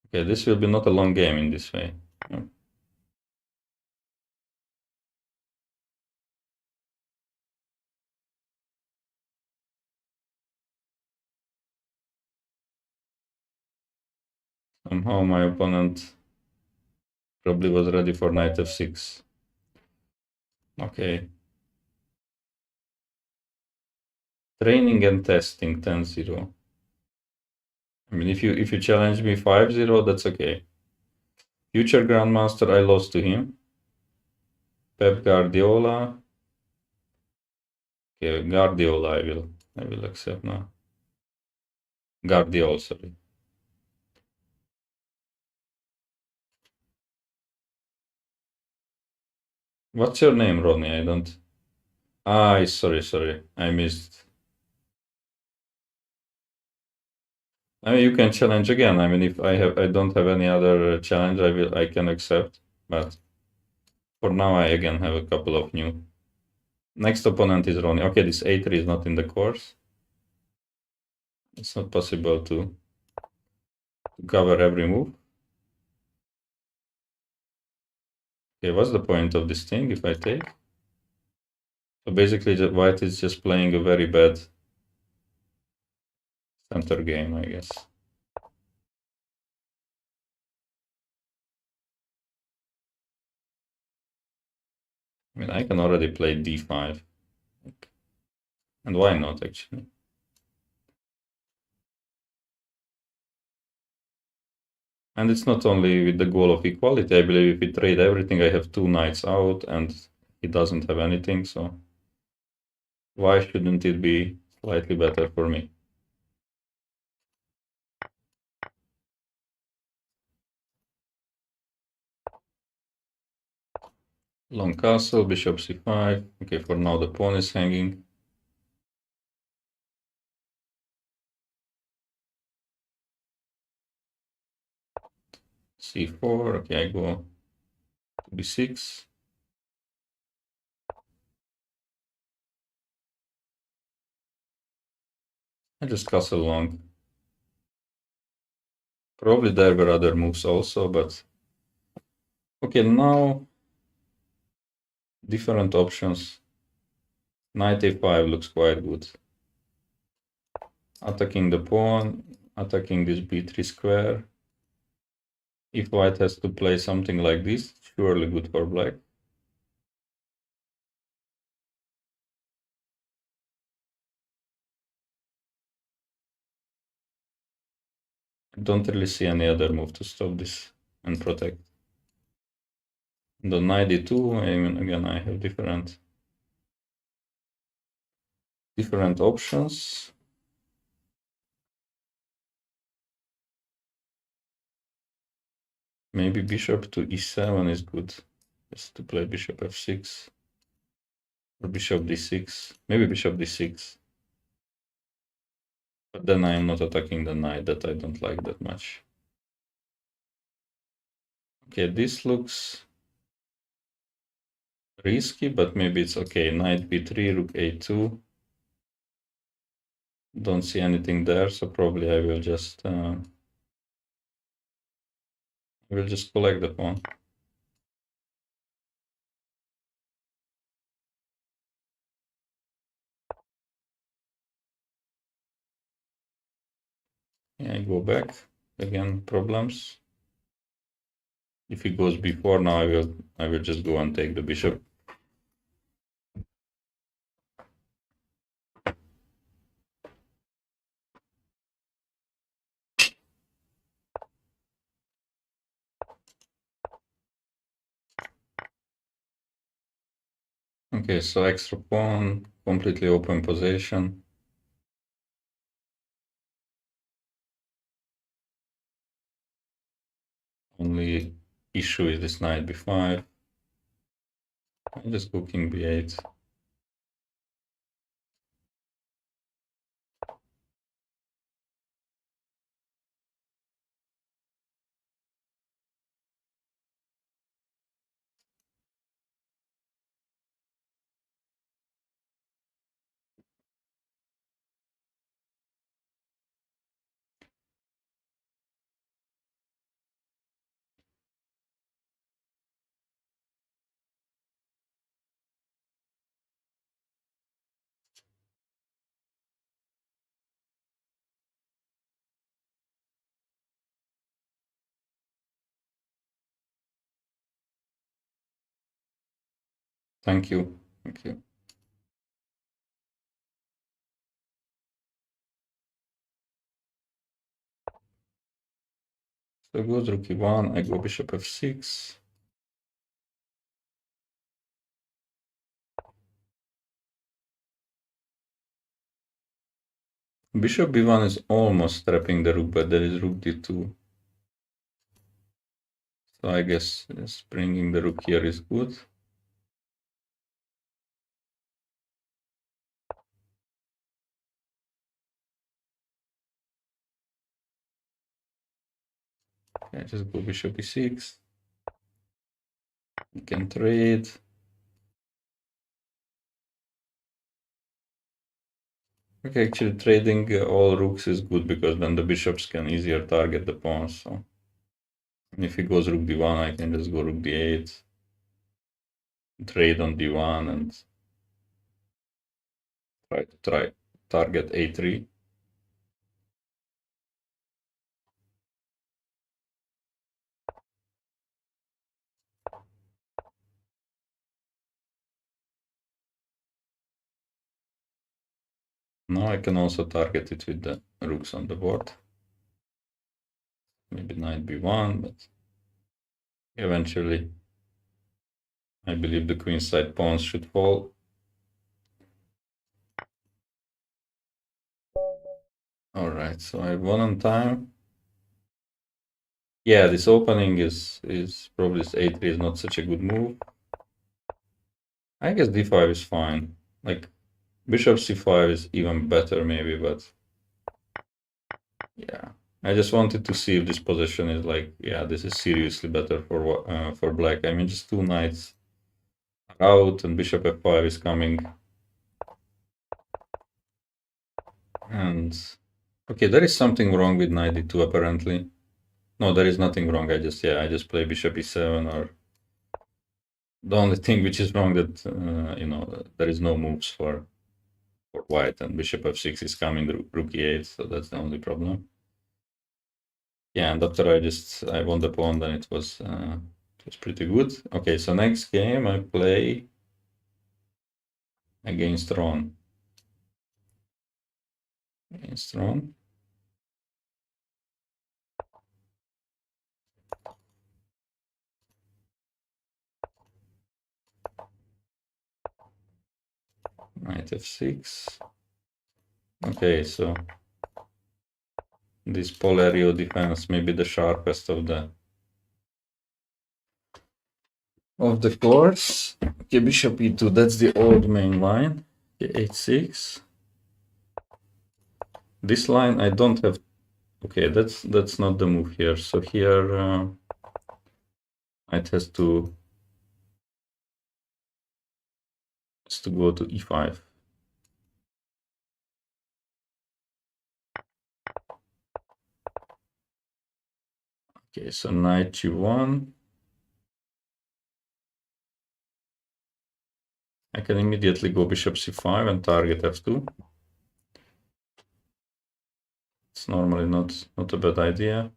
Okay, this will be not a long game in this way. Yeah. Somehow my opponent probably was ready for knight f6. Okay. Training and testing 10-0. I mean, if you challenge me 5-0, that's okay. Future Grandmaster, I lost to him. Pep Guardiola. Okay, Guardiola, I will accept now. Guardiola, sorry. What's your name, Ronnie? I don't. Sorry. I missed. I mean, you can challenge again. I mean, if I don't have any other challenge, I can accept. But for now, I again have a couple of new. Next opponent is Ronnie. Okay, this a3 is not in the course. It's not possible to cover every move. Okay, what's the point of this thing if I take? So basically, white is just playing a very bad center game, I guess. I mean, I can already play d5. And why not, actually? And it's not only with the goal of equality. I believe if we trade everything, I have 2 knights out, and he doesn't have anything, so why shouldn't it be slightly better for me? Long castle, bishop c5. Okay, for now the pawn is hanging. c4. Okay, I go to b6. I just castle long. Probably there were other moves also, but okay, now different options. Knight a5 looks quite good. Attacking the pawn, attacking this b3 square. If white has to play something like this, surely good for black. I don't really see any other move to stop this and protect. The knight d2, I mean, again, I have different options. Maybe bishop to e7 is good. Just to play bishop f6 or bishop d6. Maybe bishop d6. But then I am not attacking the knight that I don't like that much. Okay, this looks risky, but maybe it's okay. Knight b3, rook a2. Don't see anything there, so probably I will just collect the pawn. Yeah, I go back. Again, problems. If he goes before, now I will just go and take the bishop. Okay, so extra pawn, completely open position. Only issue is this knight b5. I'm just go king b8. Thank you. Thank you. So goes rook e1, I go bishop f6. Bishop b1 is almost trapping the rook, but there is rook d2. So I guess bringing the rook here is good. Okay, just go bishop e6. We can trade. Okay, actually trading all rooks is good because then the bishops can easier target the pawns. So if he goes rook d1, I can just go rook d8, trade on d1 and try target a3. Now I can also target it with the rooks on the board. Maybe knight b1, but eventually I believe the queenside pawns should fall. All right, so I won on time. Yeah, this opening is probably this a3 is not such a good move. I guess d5 is fine. Like bishop c5 is even better maybe, but yeah. I just wanted to see if this position is like, yeah, this is seriously better for black. I mean, just two knights out and bishop f5 is coming. And okay, there is something wrong with knight d2 apparently. No, there is nothing wrong. I just play bishop e7 or the only thing which is wrong that there is no moves for white and bishop f6 is coming rook e8, so that's the only problem. Yeah, and after I won the pawn, then it was pretty good. Okay, so next game I play against Ron. Against Ron. Knight f6. Okay, so this Polario defense may be the sharpest of the course. Okay, bishop e2, that's the old main line. Okay, h6. This line I don't have. Okay, that's not the move here. So here it has to go to e5. Okay, so knight g1. I can immediately go bishop c5 and target f2. It's normally not a bad idea.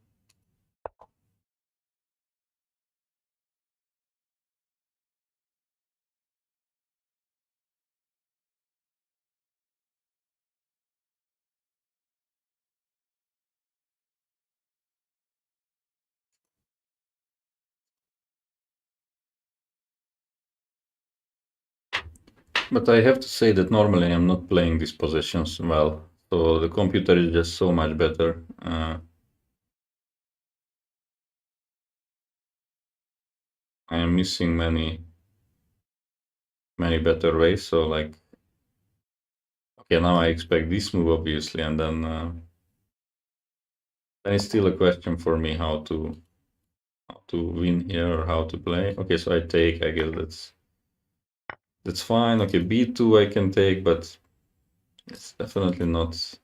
But I have to say that normally I'm not playing these positions well. So the computer is just so much better. I am missing many better ways. So like, okay, now I expect this move obviously, and then it's still a question for me how to win here or how to play. Okay, so I take. I guess that's fine. Okay, b2 I can take, but it's definitely not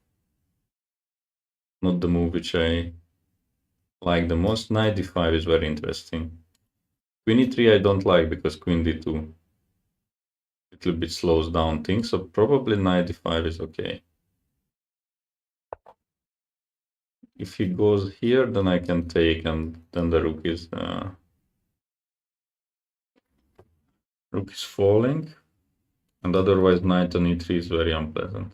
the move which I like the most. Knight d5 is very interesting. Queen e3 I don't like because queen d2 a little bit slows down things, so probably knight d5 is okay. If he goes here, then I can take, and then the rook is Rook is falling, and otherwise knight on e3 is very unpleasant.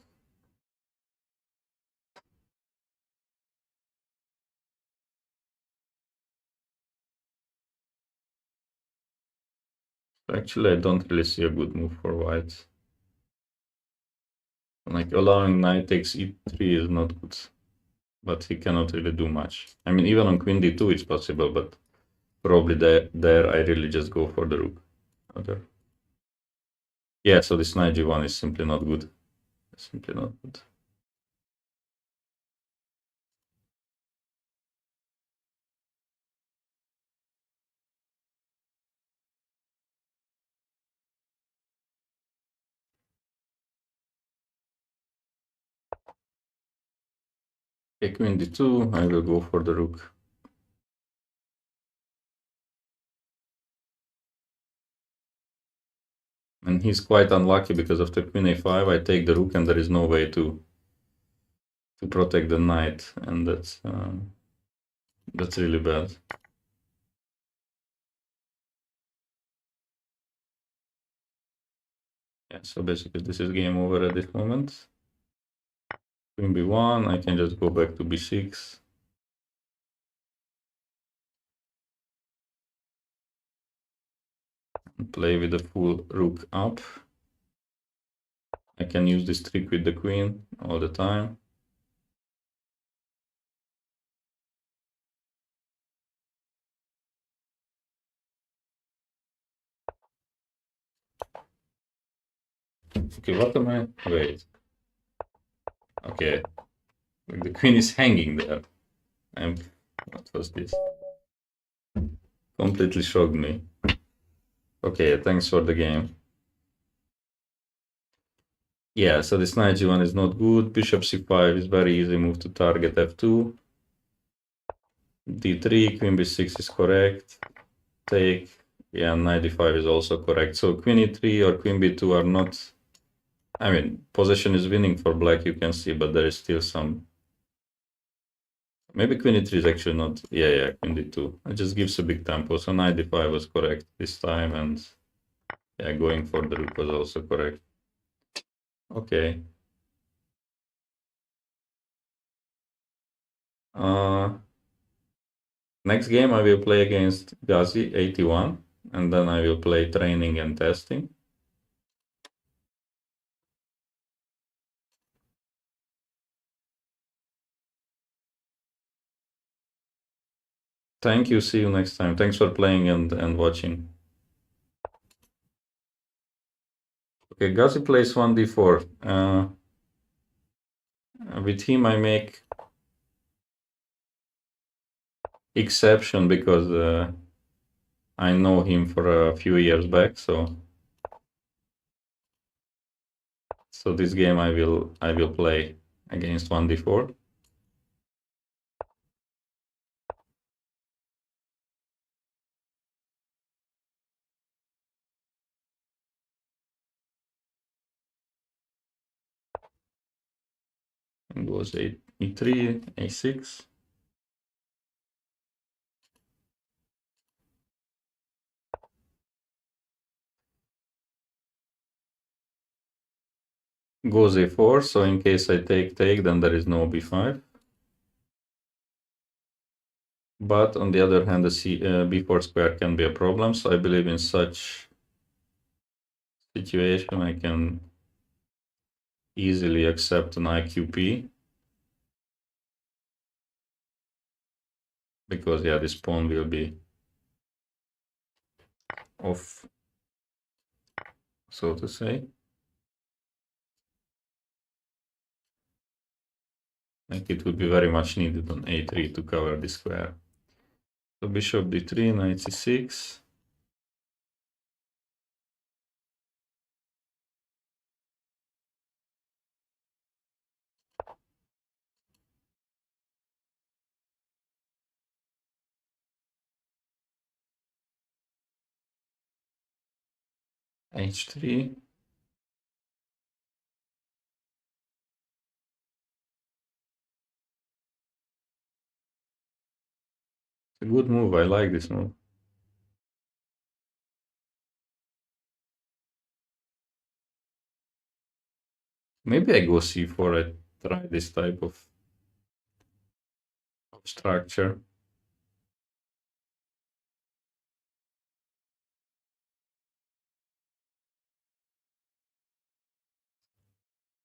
Actually, I don't really see a good move for white. Like, allowing knight takes e3 is not good, but he cannot really do much. I mean, even on queen d2 it's possible, but probably there I really just go for the rook. Okay. Yeah, so this knight g1 is simply not good. Simply not good. Okay, queen d2, I will go for the rook. And he's quite unlucky because after queen a5 I take the rook and there is no way to protect the knight, and that's really bad. Yeah, so basically this is game over at this moment. Queen b1, I can just go back to b6. And play with the full rook up. I can use this trick with the queen all the time. Okay, what am I? Wait. Okay, the queen is hanging there. What was this? Completely shocked me. Okay, thanks for the game. Yeah, so this knight g1 is not good. Bishop c5 is very easy move to target f2. d3, queen b6 is correct. Take, yeah, knight d5 is also correct. So queen e3 or queen b2 are not, I mean, position is winning for black, you can see, but there is still some. Maybe queen e3 is actually not, yeah, queen d2. It just gives a big tempo. So knight d5 was correct this time, and yeah, going for the rook was also correct. Okay. Next game I will play against Gazi 81, and then I will play training and testing. Thank you, see you next time. Thanks for playing and watching. Okay, Gazi plays 1d4. With him I make exception because I know him for a few years back, so this game I will play against 1d4. And goes e3, a6. Goes a4, so in case I take, then there is no b5. But on the other hand, the b4 square can be a problem, so I believe in such situation I can easily accept an IQP. Because, yeah, this pawn will be off, so to say. Like it would be very much needed on a3 to cover the square. So bishop d3, knight c6. h3. It's a good move, I like this move. Maybe I go c4, I try this type of structure.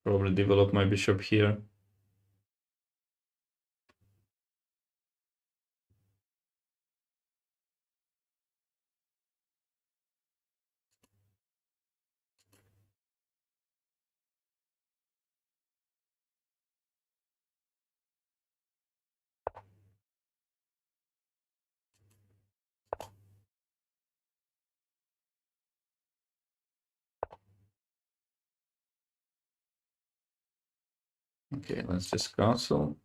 Probably develop my bishop here. Okay, let's just castle.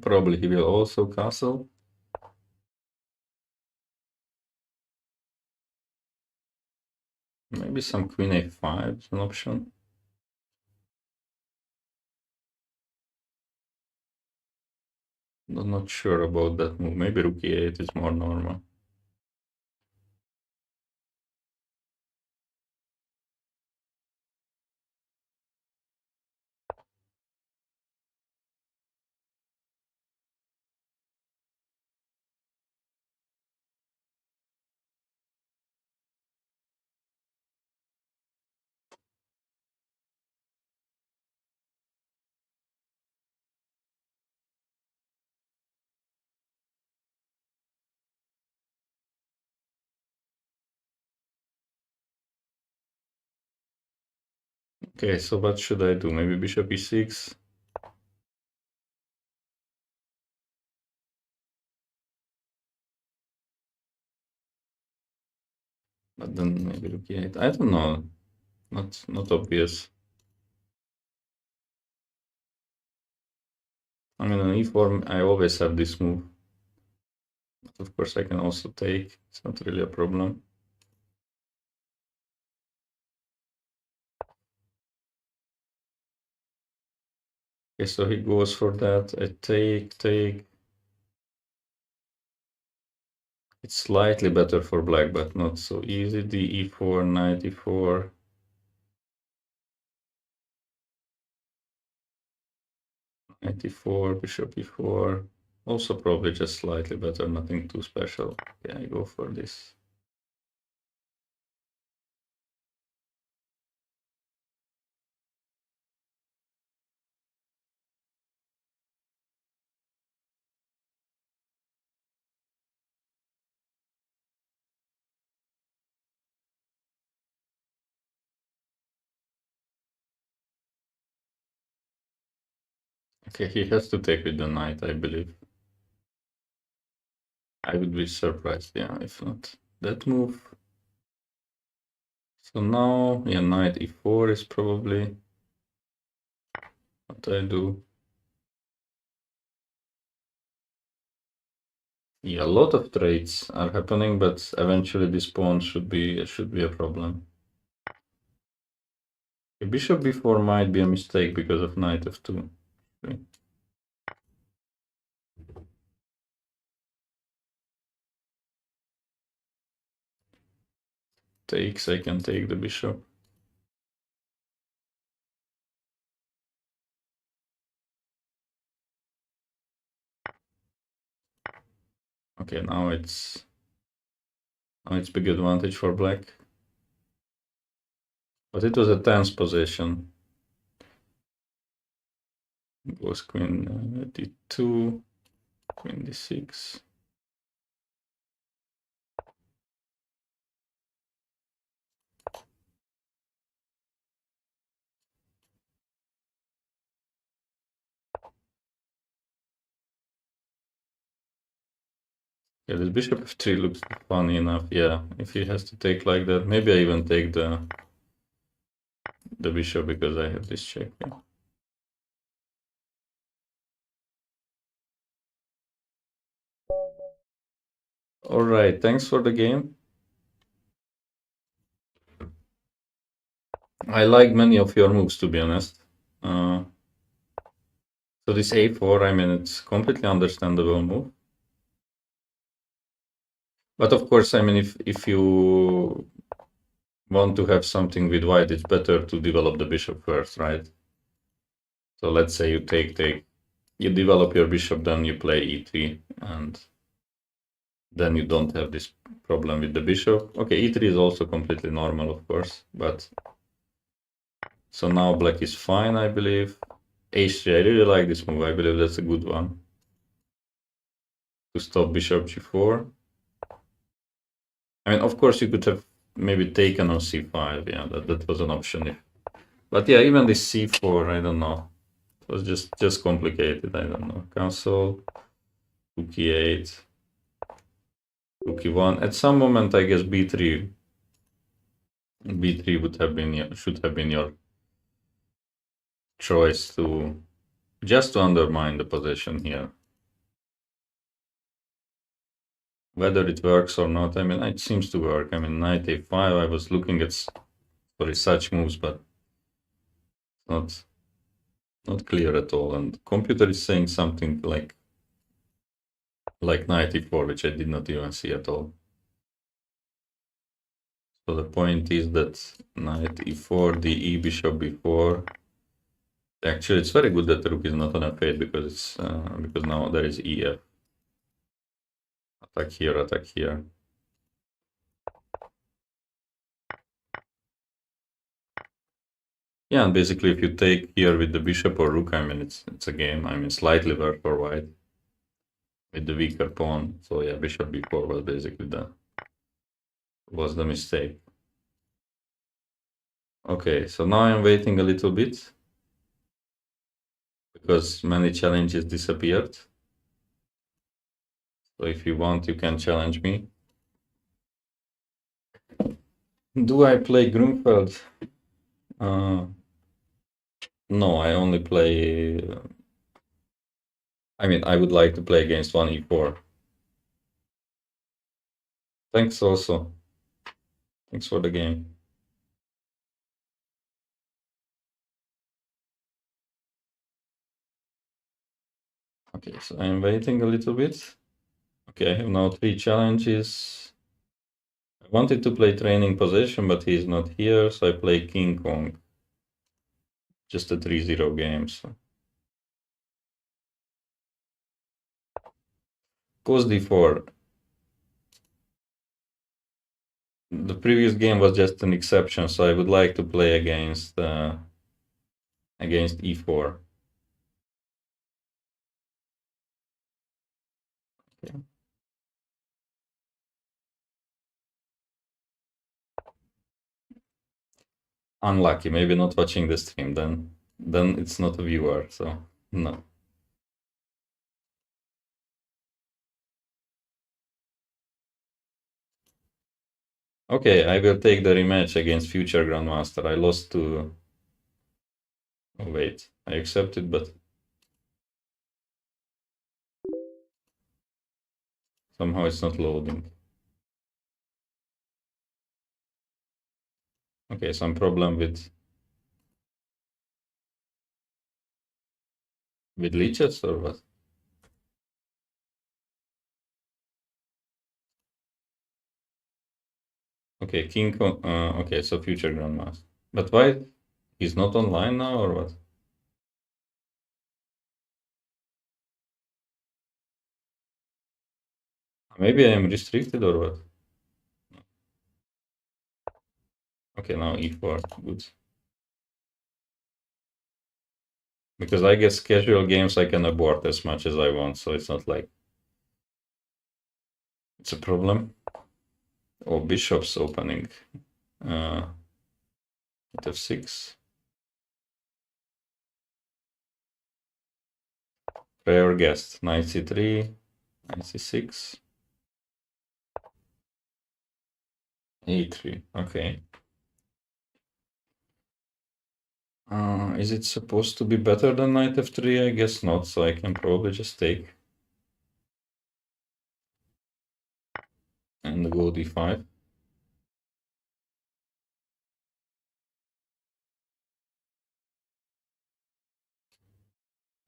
Probably he will also castle. Maybe some queen a5 is an option. I'm not sure about that move. Maybe rook e8 is more normal. Okay, so what should I do? Maybe bishop e6. But then maybe rook e8. I don't know. Not obvious. I mean, on e4, I always have this move. But of course, I can also take. It's not really a problem. Okay, so he goes for that. I take. It's slightly better for black, but not so easy. D e4, knight e4. Knight e4, bishop e4. Also probably just slightly better, nothing too special. Okay, I go for this. Okay, he has to take with the knight, I believe. I would be surprised, yeah, if not that move. So now, yeah, knight e4 is probably what I do. Yeah, a lot of trades are happening, but eventually this pawn should be a problem. Bishop b4 might be a mistake because of knight f2. Okay. Takes, I can take the bishop. Okay, now it's big advantage for black. But it was a tense position. Goes queen d2, queen d6. Yeah, this bishop f3 looks funny enough. Yeah, if he has to take like that, maybe I even take the bishop because I have this check. Yeah. All right, thanks for the game. I like many of your moves, to be honest. So this a4, I mean, it's completely understandable move. But of course, I mean, if you want to have something with white, it's better to develop the bishop first, right? So let's say you you develop your bishop, then you play e3, and then you don't have this problem with the bishop. Okay, e3 is also completely normal, of course, but so now black is fine, I believe. h3, I really like this move. I believe that's a good one to stop bishop g4. I mean, of course, you could have maybe taken on c5. Yeah, that was an option. But yeah, even this c4, I don't know. It was just complicated. I don't know. Cancel, rook e8, rook e1. At some moment, I guess b3 would have been should have been your choice to just to undermine the position here. Whether it works or not, I mean, it seems to work. I mean, knight a5, I was looking at such moves, but not clear at all. And computer is saying something like knight e4, which I did not even see at all. So the point is that knight e4, the e bishop b4. Actually, it's very good that the rook is not on f8 because it's because now there is ef. Attack here, attack here. Yeah, and basically if you take here with the bishop or rook, I mean, it's a game. I mean, slightly worse for white with the weaker pawn. So yeah, bishop b4 was basically the mistake. Okay, so now I'm waiting a little bit because many challenges disappeared. So if you want, you can challenge me. Do I play Grunfeld? No, I only play. I mean, I would like to play against 1e4. Thanks also. Thanks for the game. Okay, so I'm waiting a little bit. Okay, I have now 3 challenges. I wanted to play training position, but he's not here, so I play King Kong. Just a 3-0 game. So. Cos d4. The previous game was just an exception, so I would like to play against e4. Okay. Unlucky, maybe not watching the stream, then it's not a viewer, so no. Okay, I will take the rematch against future Grandmaster. I lost to... Oh, wait, I accepted, but... Somehow it's not loading. Okay, some problem with leeches or what? Okay, King... okay, so future Grandmaster. But why? He's not online now or what? Maybe I am restricted or what? Okay, now e4, good. Because I guess casual games I can abort as much as I want, so it's not like it's a problem. Oh, bishop's opening. F6. Prayer guest, knight c3, knight c6, e3, okay. Is it supposed to be better than knight f3? I guess not, so I can probably just take. And go d5.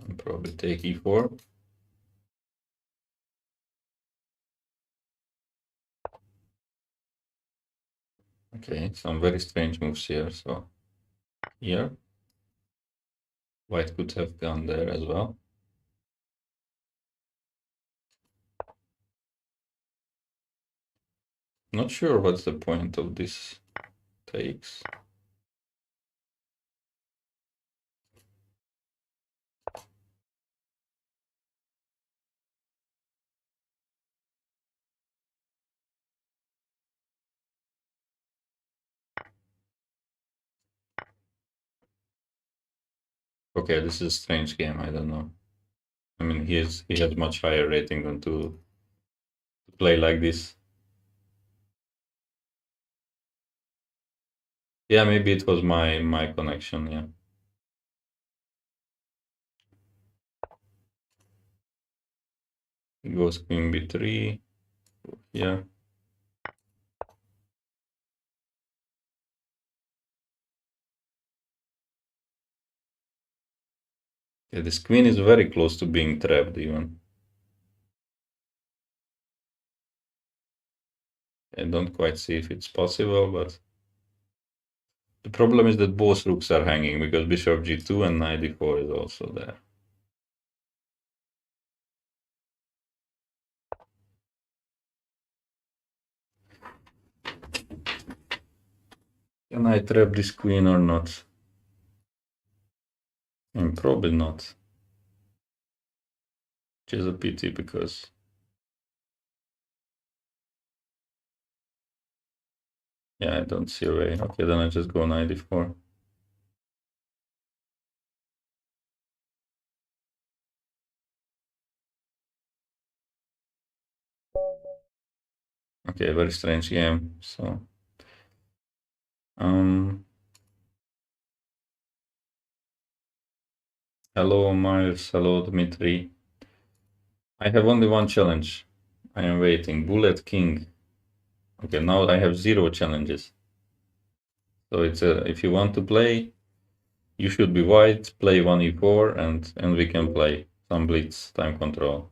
And probably take e4. Okay, some very strange moves here. So here, white could have gone there as well. Not sure what's the point of this takes. Okay, this is a strange game. I don't know. I mean, he has much higher rating than to play like this. Yeah, maybe it was my connection. Yeah. It goes queen b3. Yeah. Yeah, this queen is very close to being trapped even. I don't quite see if it's possible, but the problem is that both rooks are hanging because bishop g2 and knight d4 is also there. Can I trap this queen or not? Probably not. Which is a pity because yeah, I don't see a way. Okay, then I just go knight d4. Okay, very strange game. So hello Miles, hello Dmitry. I have only one challenge. I am waiting. Bullet King. Okay, now I have 0 challenges. So it's if you want to play, you should be white, play 1e4, and we can play some blitz time control.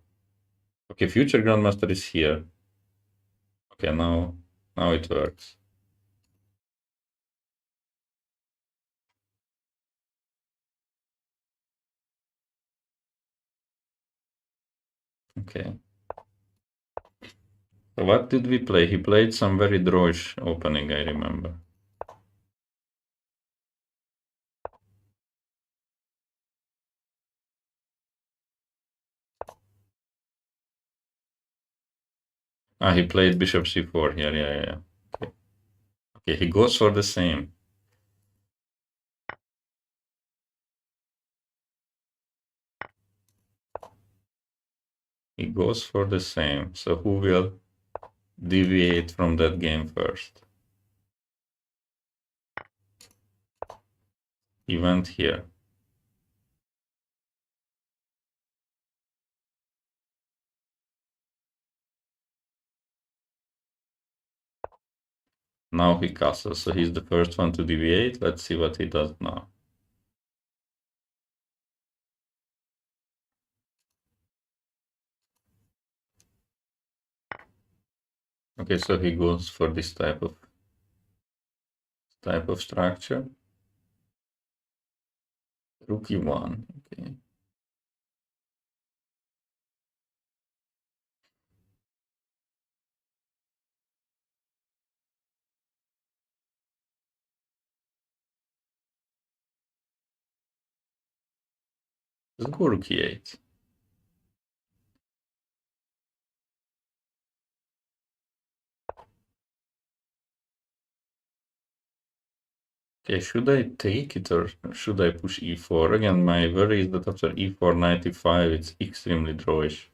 Okay, future grandmaster is here. Okay, now it works. Okay. So what did we play? He played some very drawish opening, I remember. Ah, he played bishop c4 here. Yeah. Okay. Okay, he goes for the same. He goes for the same. So who will deviate from that game first? He went here. Now he castles, so he's the first one to deviate. Let's see what he does now. Okay, so he goes for this type of structure. Rook e1. Okay. Let's go rook e8. Okay, should I take it or should I push e4? Again, my worry is that after e4, knight e5, it's extremely drawish.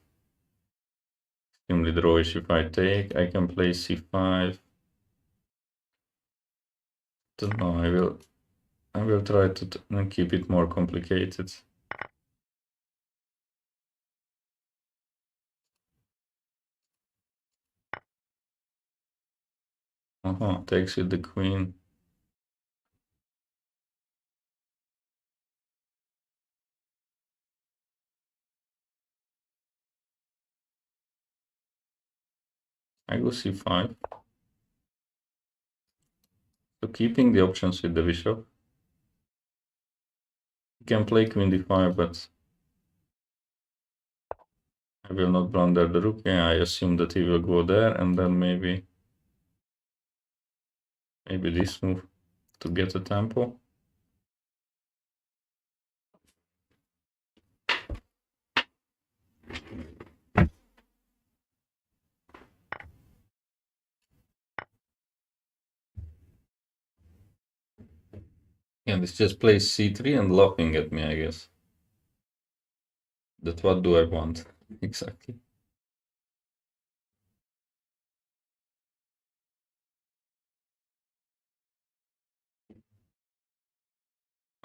Extremely drawish. If I take, I can play c5. Don't know. I will try to keep it more complicated. Takes with the queen. I go c5. So keeping the options with the bishop. You can play queen d5, but I will not blunder the rook. Yeah, I assume that he will go there, and then maybe this move to get a tempo. Yeah, this just plays c3 and laughing at me, I guess. That what do I want? Exactly.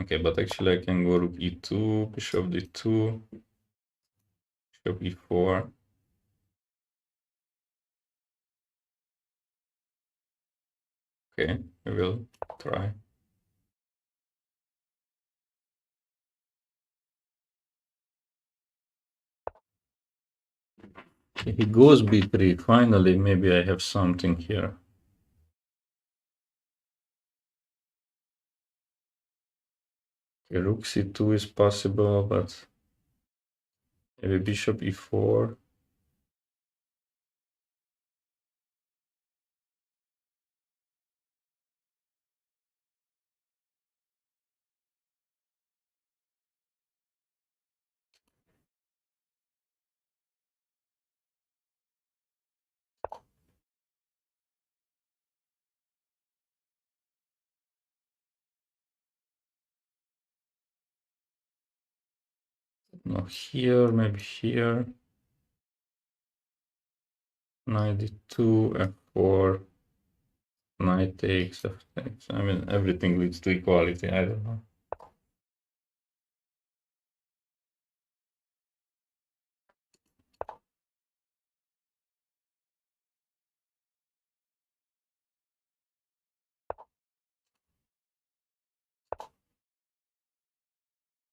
Okay, but actually I can go rook e2, bishop d2, bishop e4. Okay, I will try. If he goes b3, finally maybe I have something here. Okay, rook c2 is possible, but maybe bishop e4. No, here, maybe here. Knight d2, f4, knight takes, f takes. I mean, everything leads to equality. I don't know.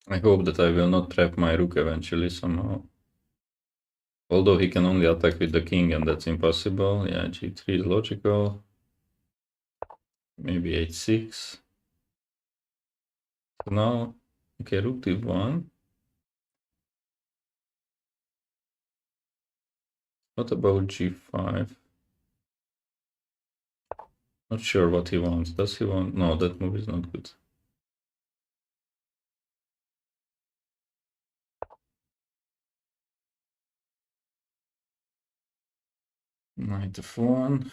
I hope that I will not trap my rook eventually somehow. Although he can only attack with the king, and that's impossible. Yeah, g3 is logical. Maybe h6. So now, okay, rook d1. What about g5? Not sure what he wants. Does he want? No, that move is not good. Knight f1.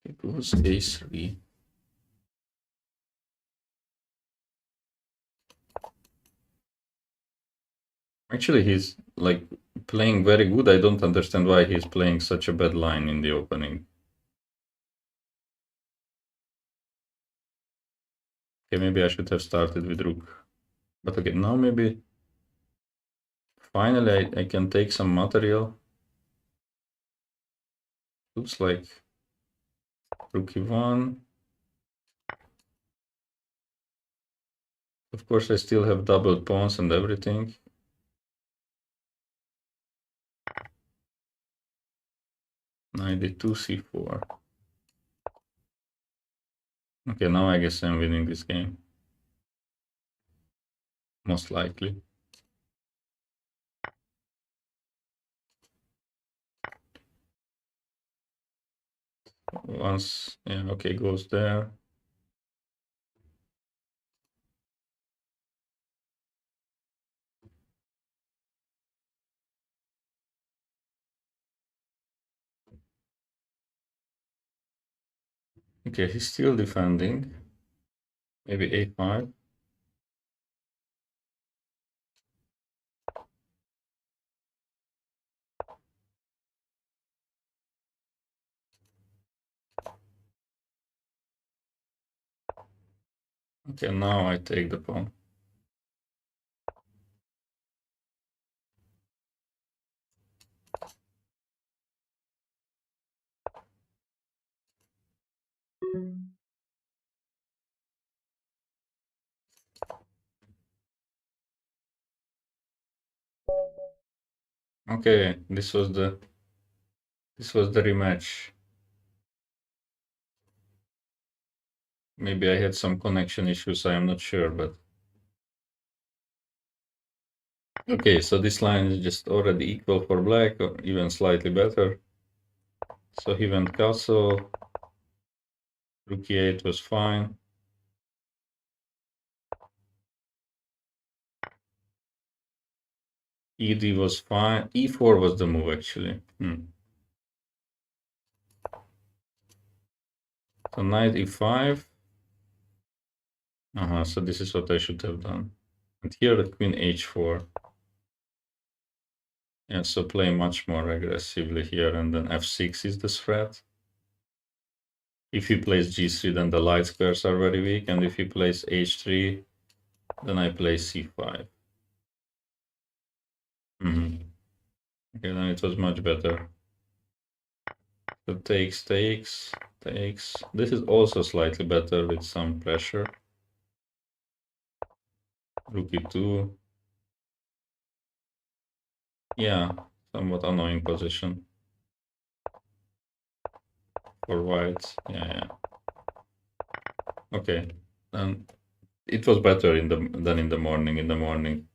It goes a3. Actually, he's like playing very good. I don't understand why he's playing such a bad line in the opening. Okay, maybe I should have started with rook. But okay, now maybe finally I can take some material. Looks like rook e1. Of course, I still have doubled pawns and everything. Knight d2, c4. Okay, now I guess I'm winning this game. Most likely. Once, yeah, okay, goes there. Okay, he's still defending. Maybe a5. Okay, now I take the pawn. Okay, this was the rematch. Maybe I had some connection issues, I am not sure, but okay, so this line is just already equal for black, or even slightly better. So he went castle, rook e8 was fine. ED was fine, e4 was the move actually. So knight e5. So this is what I should have done. And here the queen h4. Yeah, so play much more aggressively here, and then f6 is the threat. If he plays g3, then the light squares are very weak, and if he plays h3, then I play c5. Okay, then it was much better. So takes. This is also slightly better with some pressure. Rook e2. Yeah, somewhat annoying position for white. Yeah. Okay, then it was better than in the morning. In the morning.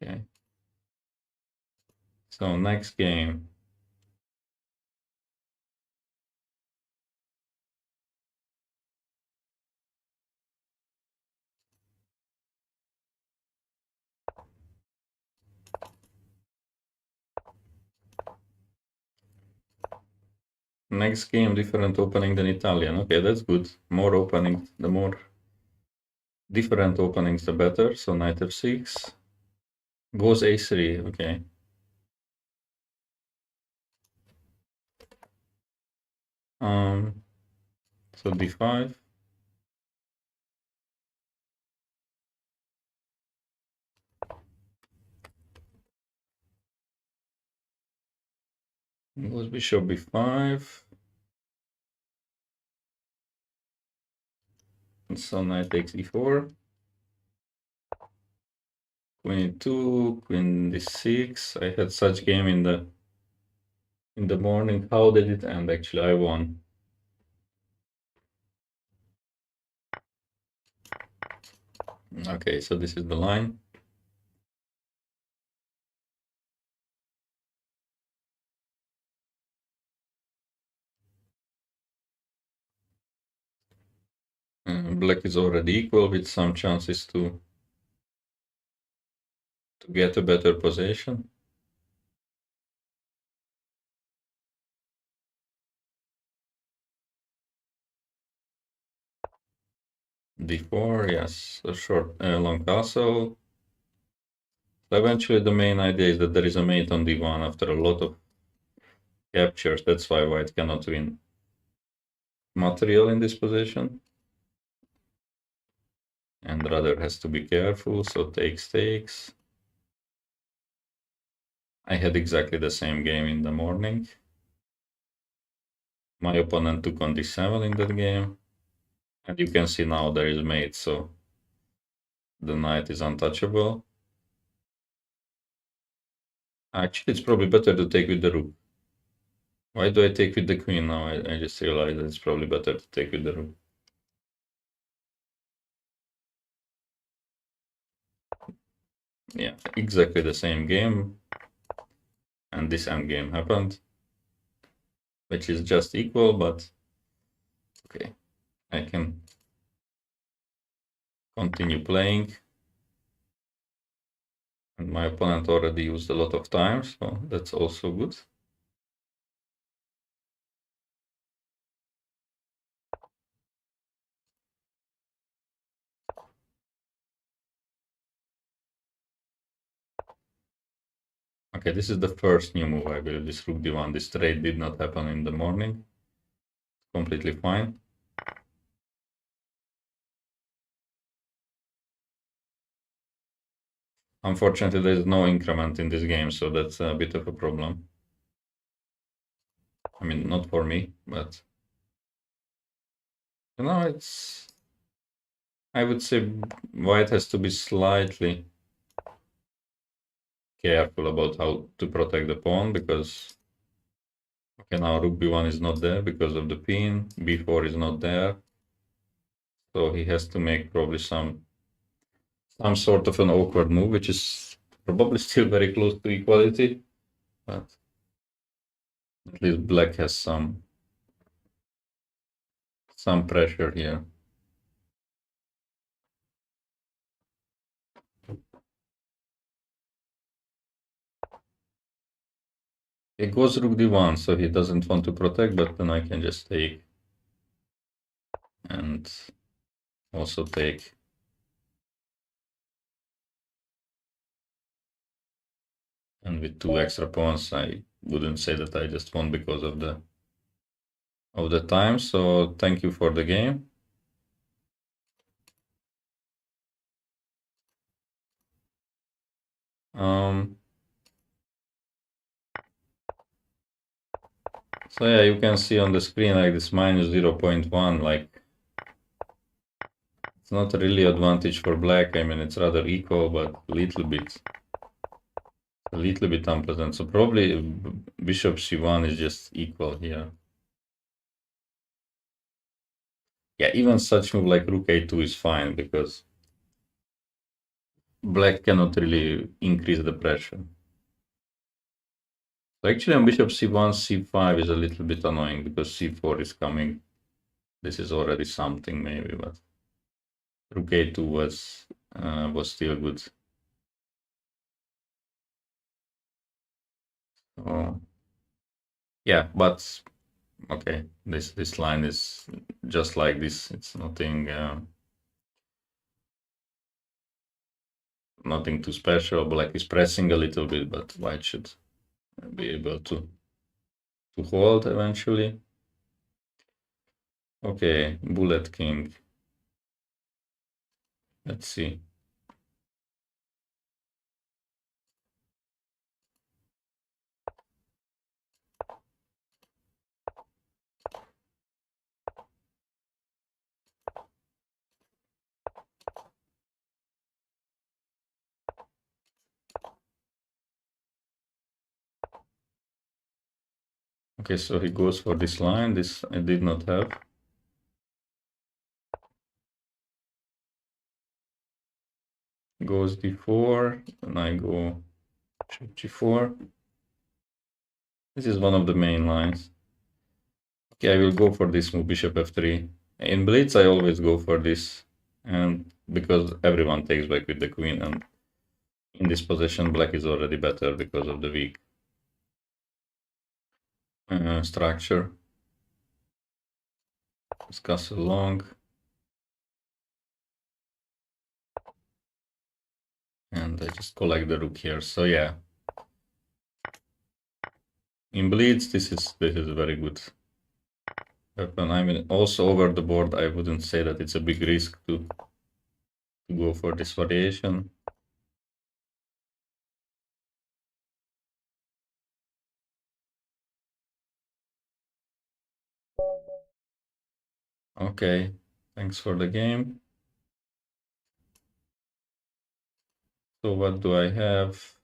Okay. So next game. Next game, different opening than Italian. Okay, that's good. More openings, the more different openings, the better. So knight f6. Goes a3, okay. So d5. Goes bishop b5. And so knight takes e4. Queen e2, queen d6. I had such game in the morning. How did it end? Actually, I won. Okay, so this is the line. Black is already equal with some chances to get a better position. d4, yes, a short, long castle. Eventually, the main idea is that there is a mate on d1 after a lot of captures. That's why white cannot win material in this position. And rather has to be careful, so takes. I had exactly the same game in the morning. My opponent took on d7 in that game. And you can see now there is mate, so the knight is untouchable. Actually, it's probably better to take with the rook. Why do I take with the queen now? I just realized that it's probably better to take with the rook. Yeah, exactly the same game. And this endgame happened, which is just equal, but okay, I can continue playing. And my opponent already used a lot of time, so that's also good. Okay, this is the first new move, I believe, this rook d1. This trade did not happen in the morning. Completely fine. Unfortunately, there is no increment in this game, so that's a bit of a problem. I mean, not for me, but you know, it's. I would say white has to be slightly careful about how to protect the pawn, because okay, now rook b1 is not there because of the pin, b4 is not there, so he has to make probably some sort of an awkward move, which is probably still very close to equality, but at least black has some pressure here. It goes rook d1, so he doesn't want to protect, but then I can just take and also take. And with 2 extra pawns, I wouldn't say that I just won because of the time. So thank you for the game. So yeah, you can see on the screen like this minus 0.1, like it's not really advantage for black. I mean, it's rather equal, but a little bit unpleasant. So probably bishop c1 is just equal here. Yeah, even such move like rook a2 is fine because black cannot really increase the pressure. So actually on bishop c1, c5 is a little bit annoying because c4 is coming. This is already something maybe, but rook a2 was still good. So yeah, but okay, this line is just like this. It's nothing nothing too special. Black is pressing a little bit, but white should be able to hold eventually. Okay, bullet king. Let's see. Okay, so he goes for this line. This I did not have. Goes d4, and I go g4. This is one of the main lines. Okay, I will go for this move, bishop f3. In Blitz, I always go for this, and because everyone takes back with the queen, and in this position, black is already better because of the weak structure. It's castle long. And I just collect the rook here. So yeah, in Blitz, this is a very good weapon. I mean, also over the board, I wouldn't say that it's a big risk to go for this variation. Okay, thanks for the game. So what do I have?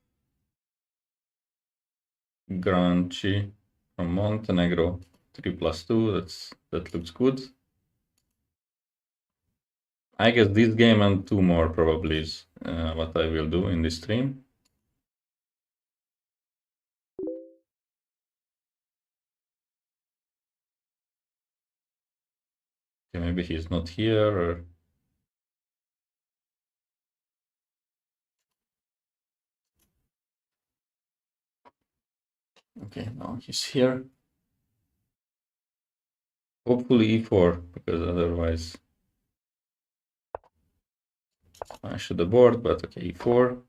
Granchi from Montenegro, 3+2. That looks good. I guess this game and 2 more probably is what I will do in this stream. Okay, maybe he's not here or... Okay, now he's here. Hopefully e4, because otherwise I should abort, but okay, e4.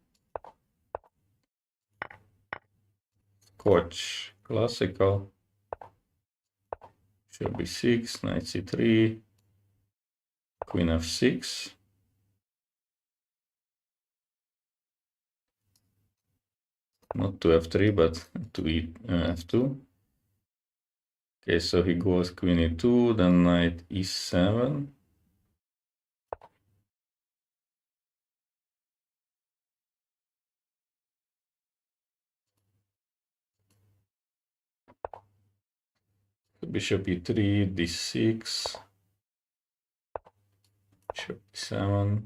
Coach, classical. Should be 6, knight c3, queen f6. Not to f3, but to f2. Okay, so he goes queen e2, then knight e7. Bishop e3, d6, bishop e7.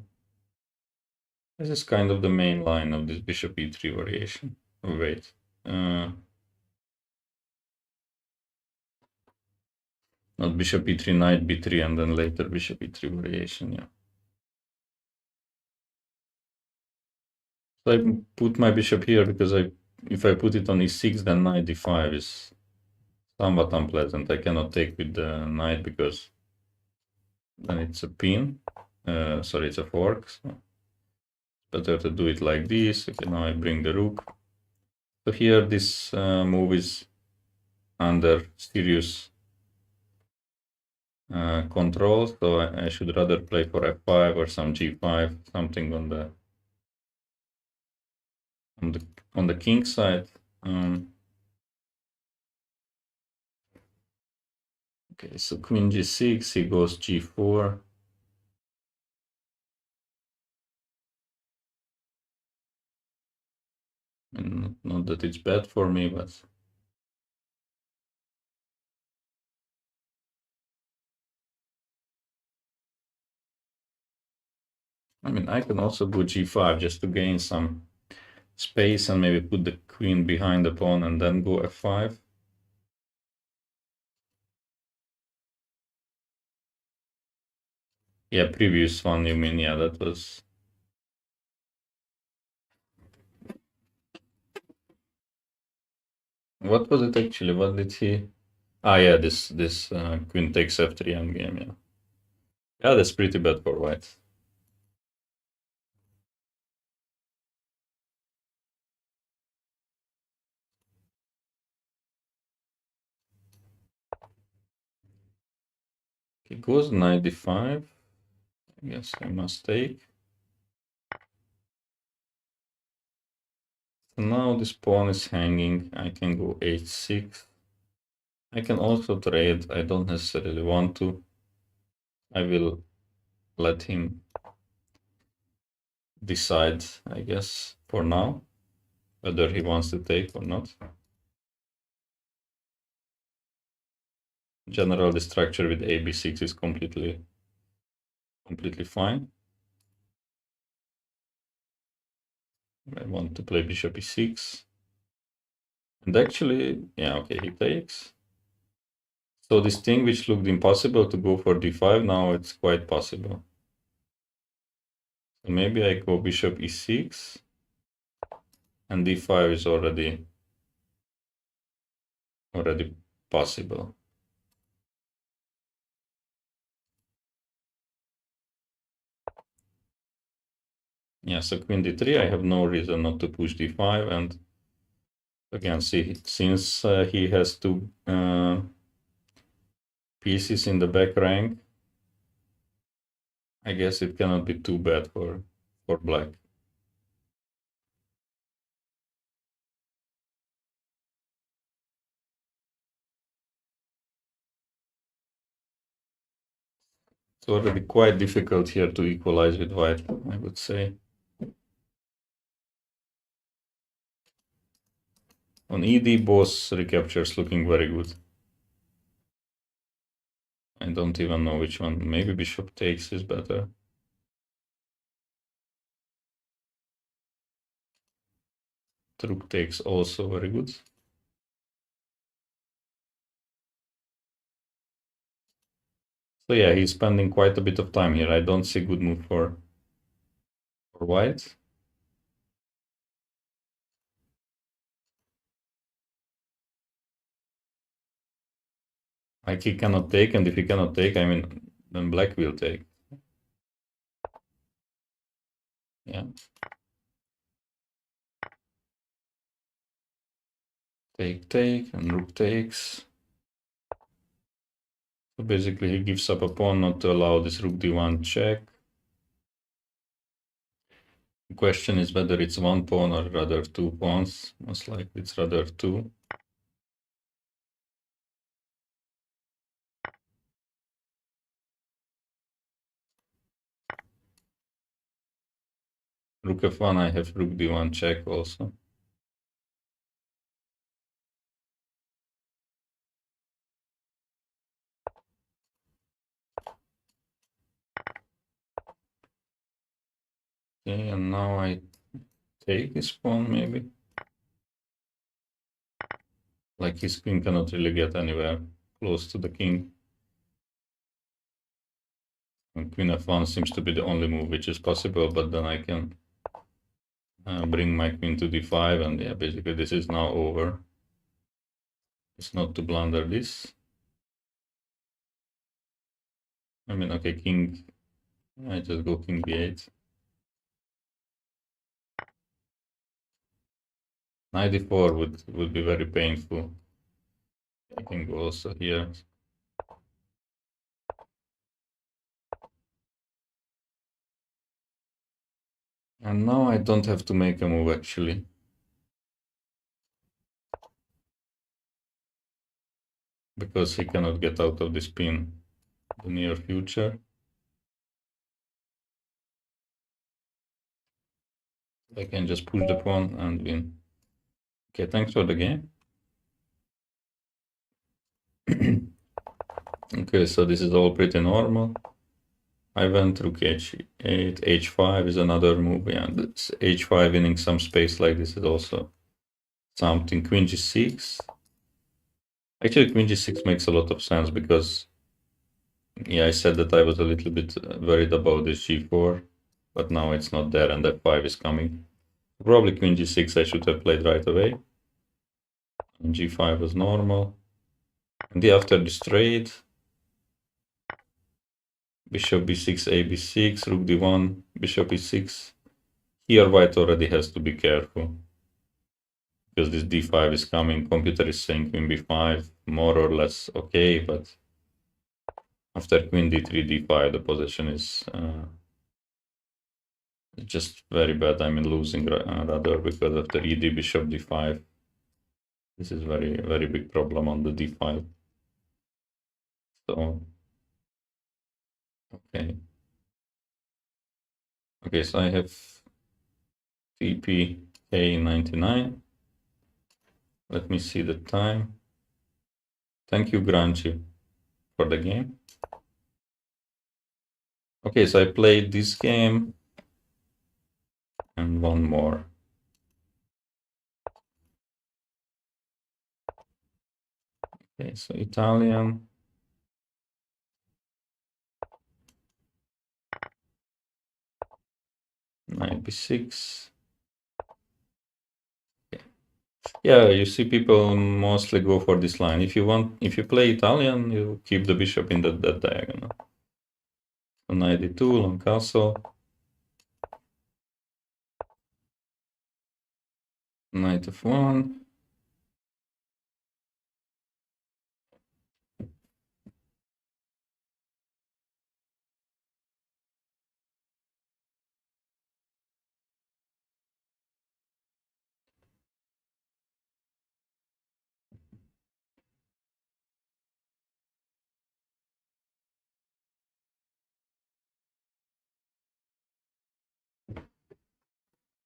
This is kind of the main line of this bishop e3 variation. Oh, wait. Not bishop e3, knight b3, and then later bishop e3 variation, yeah. So I put my bishop here because if I put it on e6, then knight d5 is somewhat unpleasant. I cannot take with the knight because then it's a pin. Sorry, it's a fork. So better to do it like this. Okay, now I bring the rook. So here this move is under serious control, so I should rather play for f5 or some g5, something on the king side. Okay, so queen g6, he goes g4. And not that it's bad for me, but I mean, I can also go g5 just to gain some space and maybe put the queen behind the pawn and then go f5. Yeah, previous one, you mean? Yeah, that was... What was it actually? What did he... Ah, yeah, this queen takes f3 endgame, yeah. Yeah, that's pretty bad for white. He goes knight d5. I guess I must take. So now this pawn is hanging. I can go h6. I can also trade. I don't necessarily want to. I will let him decide, I guess, for now, whether he wants to take or not. In general, the structure with AB6 is completely fine. I want to play bishop e6. And actually, yeah, okay, he takes. So this thing which looked impossible to go for d5, now it's quite possible. So maybe I go bishop e6, and d5 is already possible. Yeah, so queen d3, I have no reason not to push d5, and again, see, since he has two pieces in the back rank, I guess it cannot be too bad for black. It's already quite difficult here to equalize with white, I would say. On ED, both recaptures looking very good. I don't even know which one. Maybe bishop takes is better. Rook takes also very good. So yeah, he's spending quite a bit of time here. I don't see good move for white. Like he cannot take, and if he cannot take, I mean, then black will take. Yeah. take, and rook takes. So basically he gives up a pawn not to allow this rook d1 check. The question is whether it's one pawn or rather two pawns. Most likely it's rather two. Rook f1, I have rook d1 check also. Okay, and now I take this pawn maybe. Like his queen cannot really get anywhere close to the king. And queen f1 seems to be the only move which is possible, but then I can bring my queen to d5, and yeah, basically this is now over. It's not to blunder this. I mean, okay, king, I just go king b8. Knight d4 would be very painful. I can go also here. And now I don't have to make a move actually. Because he cannot get out of this pin in the near future. I can just push the pawn and win. Okay, thanks for the game. Okay, so this is all pretty normal. I went rook h8, h5 is another move, and h5 winning some space like this is also something. Queen g6. Actually, queen g6 makes a lot of sense because, yeah, I said that I was a little bit worried about this g4, but now it's not there and f5 is coming. Probably queen g6 I should have played right away. And g5 was normal. And after this trade, bishop b6, a b6, rook d1, bishop e6. Here white already has to be careful. Because this d5 is coming, computer is saying queen b5, more or less okay, but after queen d3, d5, the position is just very bad. I mean, losing rather, because after ed, bishop d5, this is very, very big problem on the d5. So, okay. Okay, so I have VPK99. Let me see the time. Thank you, Granchi, for the game. Okay, so I played this game and one more. Okay, so Italian. Knight b6. Okay. Yeah, you see people mostly go for this line. If you play Italian, you keep the bishop in that diagonal. So knight d2, long castle. Knight f1.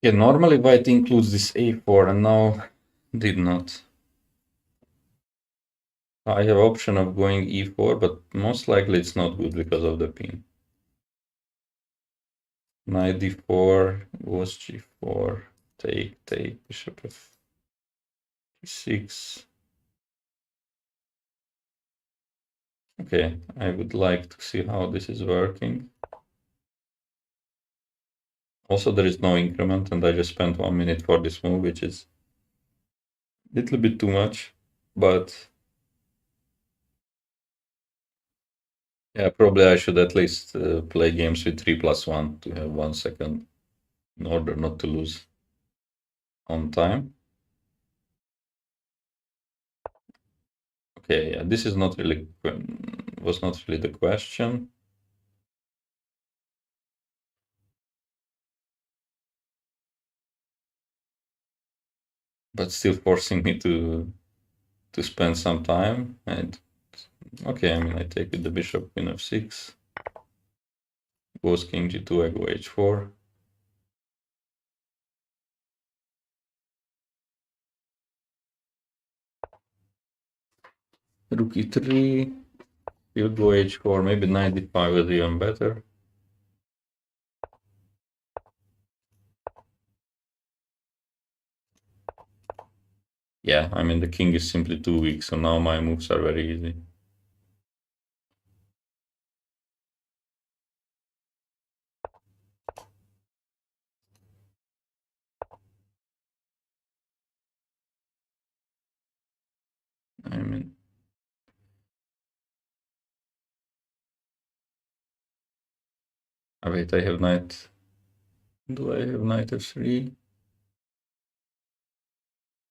Yeah, normally white includes this a4 and now did not. I have option of going e4, but most likely it's not good because of the pin. Knight d4 was g4, take, bishop f6. Okay, I would like to see how this is working. Also, there is no increment, and I just spent 1 minute for this move, which is a little bit too much, but yeah, probably I should at least play games with 3+1 to have 1 second in order not to lose on time. Okay, yeah, this is not really was not really the question. But still forcing me to spend some time. And okay, I mean I take with the bishop queen f6. Goes king g2, I go h4. Rook e3. We'll go h4. Maybe knight d5 is even better. Yeah, I mean the king is simply too weak, so now my moves are very easy. I mean, wait, I have knight. Do I have knight f3?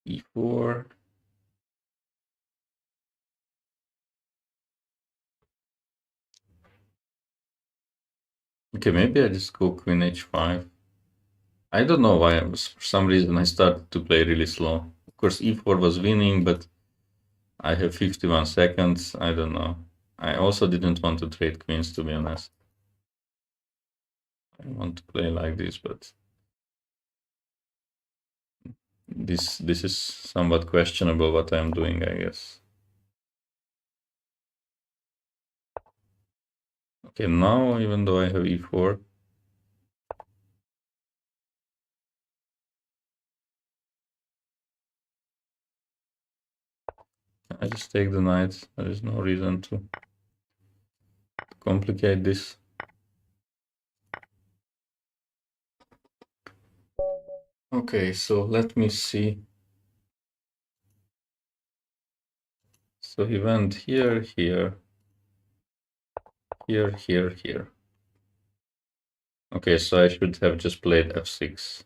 e4. Okay, maybe I just go queen h5. I don't know why. For some reason, I started to play really slow. Of course, e4 was winning, but I have 51 seconds. I don't know. I also didn't want to trade queens, to be honest. I want to play like this, but this is somewhat questionable what I'm doing, I guess. Okay, now even though I have e4, I just take the knight. There is no reason to complicate this. Okay, so let me see. So he went here, here, here, here, here. Okay, so I should have just played f6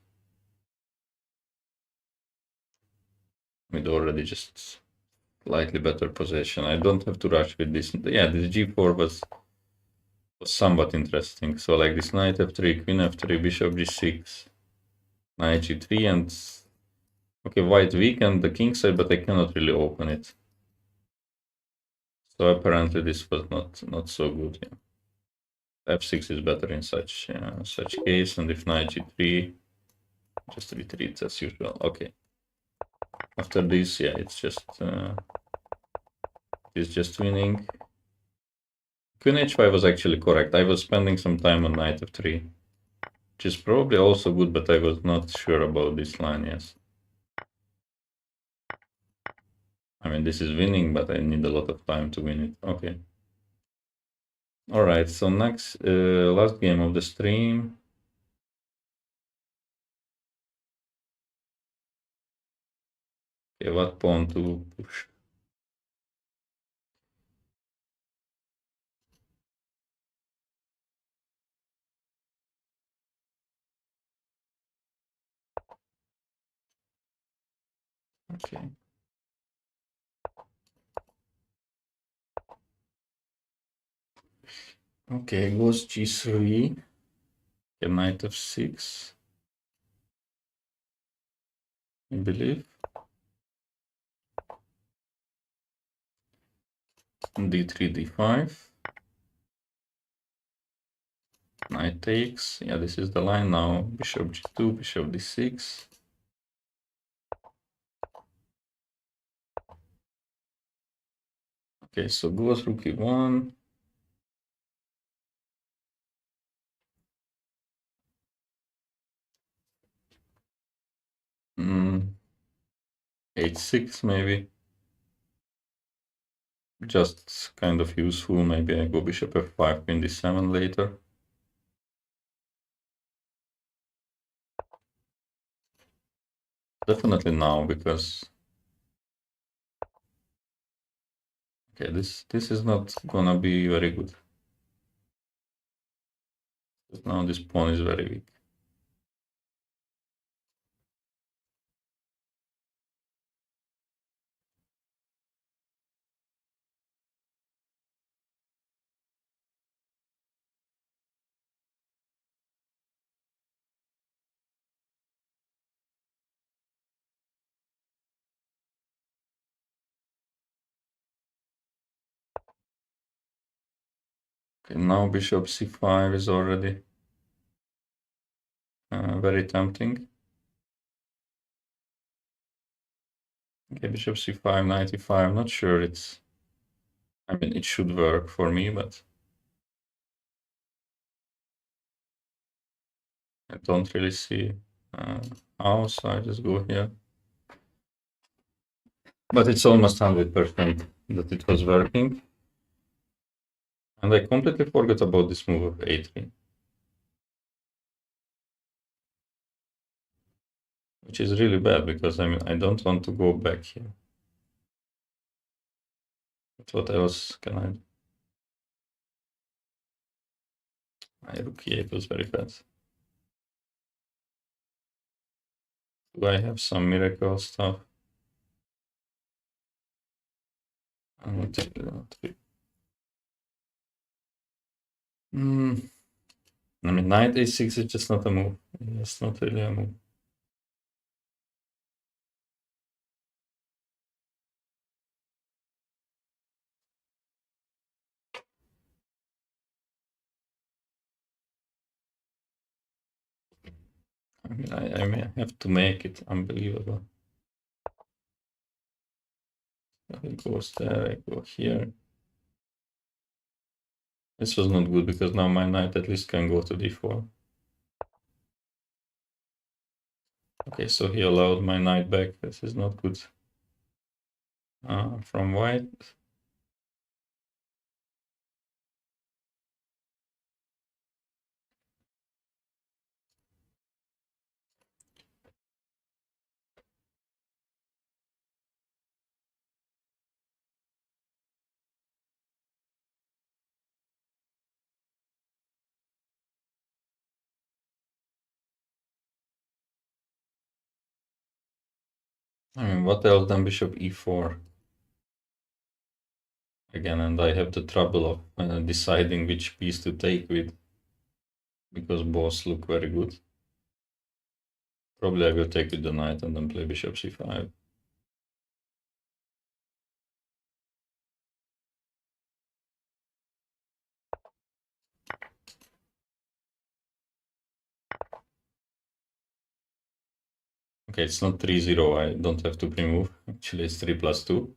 with already just slightly better position. I don't have to rush with this. Yeah, this g4 was somewhat interesting. So like this knight f3, queen f3, bishop g6, knight g3, and okay, white weakened the king side, but I cannot really open it. So apparently this was not so good. Yeah. f6 is better in such case, and if knight g3, just retreat as usual. Okay. After this, yeah, it's just winning. Queen h5 was actually correct. I was spending some time on knight f3, which is probably also good, but I was not sure about this line, yes. I mean, this is winning, but I need a lot of time to win it. Okay. All right, so next, last game of the stream. Okay, what pawn to push? Okay. Okay, goes g3. Okay, knight f6. I believe. d3, d5. Knight takes. Yeah, this is the line now. Bishop g2, bishop d6. Okay, so goes rook e1. H6 maybe. Just kind of useful. Maybe I go bishop f5, queen d7 later. Definitely now, because okay, this is not gonna be very good. Now this pawn is very weak. Okay, now bishop c5 is already very tempting. Okay, bishop c5, knight e5. Not sure it's. I mean, it should work for me, but I don't really see how, so I just go here. But it's almost 100% that it was working. And I completely forgot about this move of a3. Which is really bad, because I mean, I don't want to go back here. But what else can I do? My rook e8 was very fast. Do I have some miracle stuff? I will take it out. I mean, knight a6 is just not a move. It's not really a move. I mean, I may have to make it unbelievable. It goes there, I go here. This was not good, because now my knight at least can go to d4. Okay, so he allowed my knight back. This is not good from white. I mean, what else than bishop e4? Again, and I have the trouble of deciding which piece to take with, because both look very good. Probably I will take with the knight and then play bishop c5. Okay, it's not 3-0, I don't have to pre-move. Actually, it's 3+2.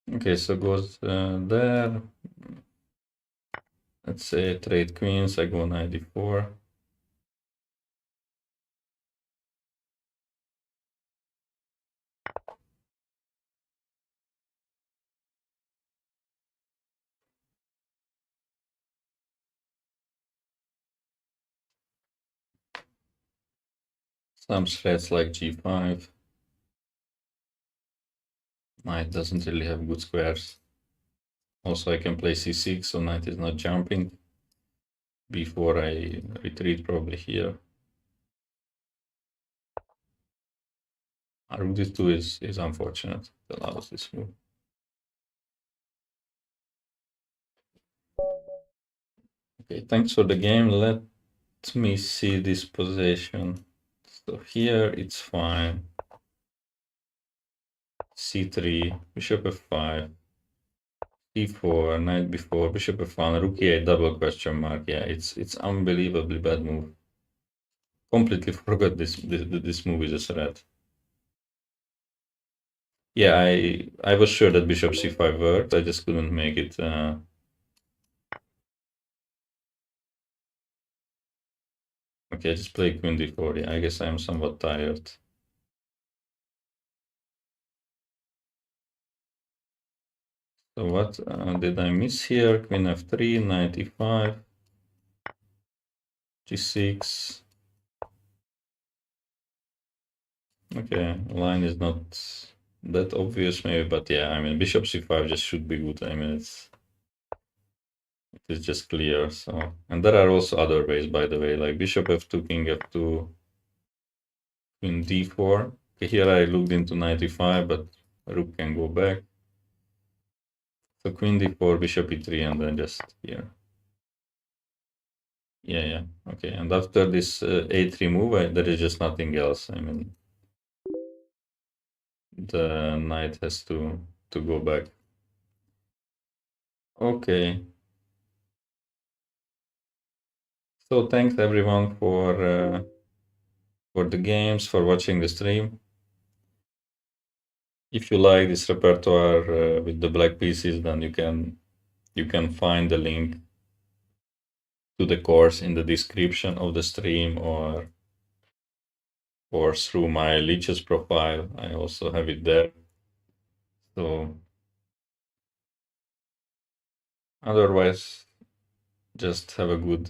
Okay, so goes there. Let's say trade queens, I go knight d4. Some threats like g5. Knight doesn't really have good squares. Also, I can play c6, so knight is not jumping. Before I retreat, probably here. Rook d2 is unfortunate. It allows this move. Okay, thanks for the game. Let me see this position. So here it's fine. c3, bishop f5, d4, knight b4, bishop f1, rook e8, double question mark. Yeah, it's unbelievably bad move. Completely forgot this move is a threat. Yeah, I was sure that bishop c5 worked. I just couldn't make it. Okay, just play queen d4. Yeah, I guess I'm somewhat tired. So what did I miss here? Queen f3, knight e5, g6. Okay, line is not that obvious maybe, but yeah, I mean, bishop c5 just should be good. I mean, it is just clear. So, and there are also other ways, by the way, like bishop f2, king f2, queen d4. Okay, here I looked into 95, but rook can go back. So queen d4, bishop e3, and then just here. Yeah. Okay, and after this a3 move, there is just nothing else. I mean, the knight has to go back. Okay. So thanks everyone for the games, for watching the stream. If you like this repertoire with the black pieces, then you can find the link to the course in the description of the stream or through my Lichess profile. I also have it there. So otherwise, just have a good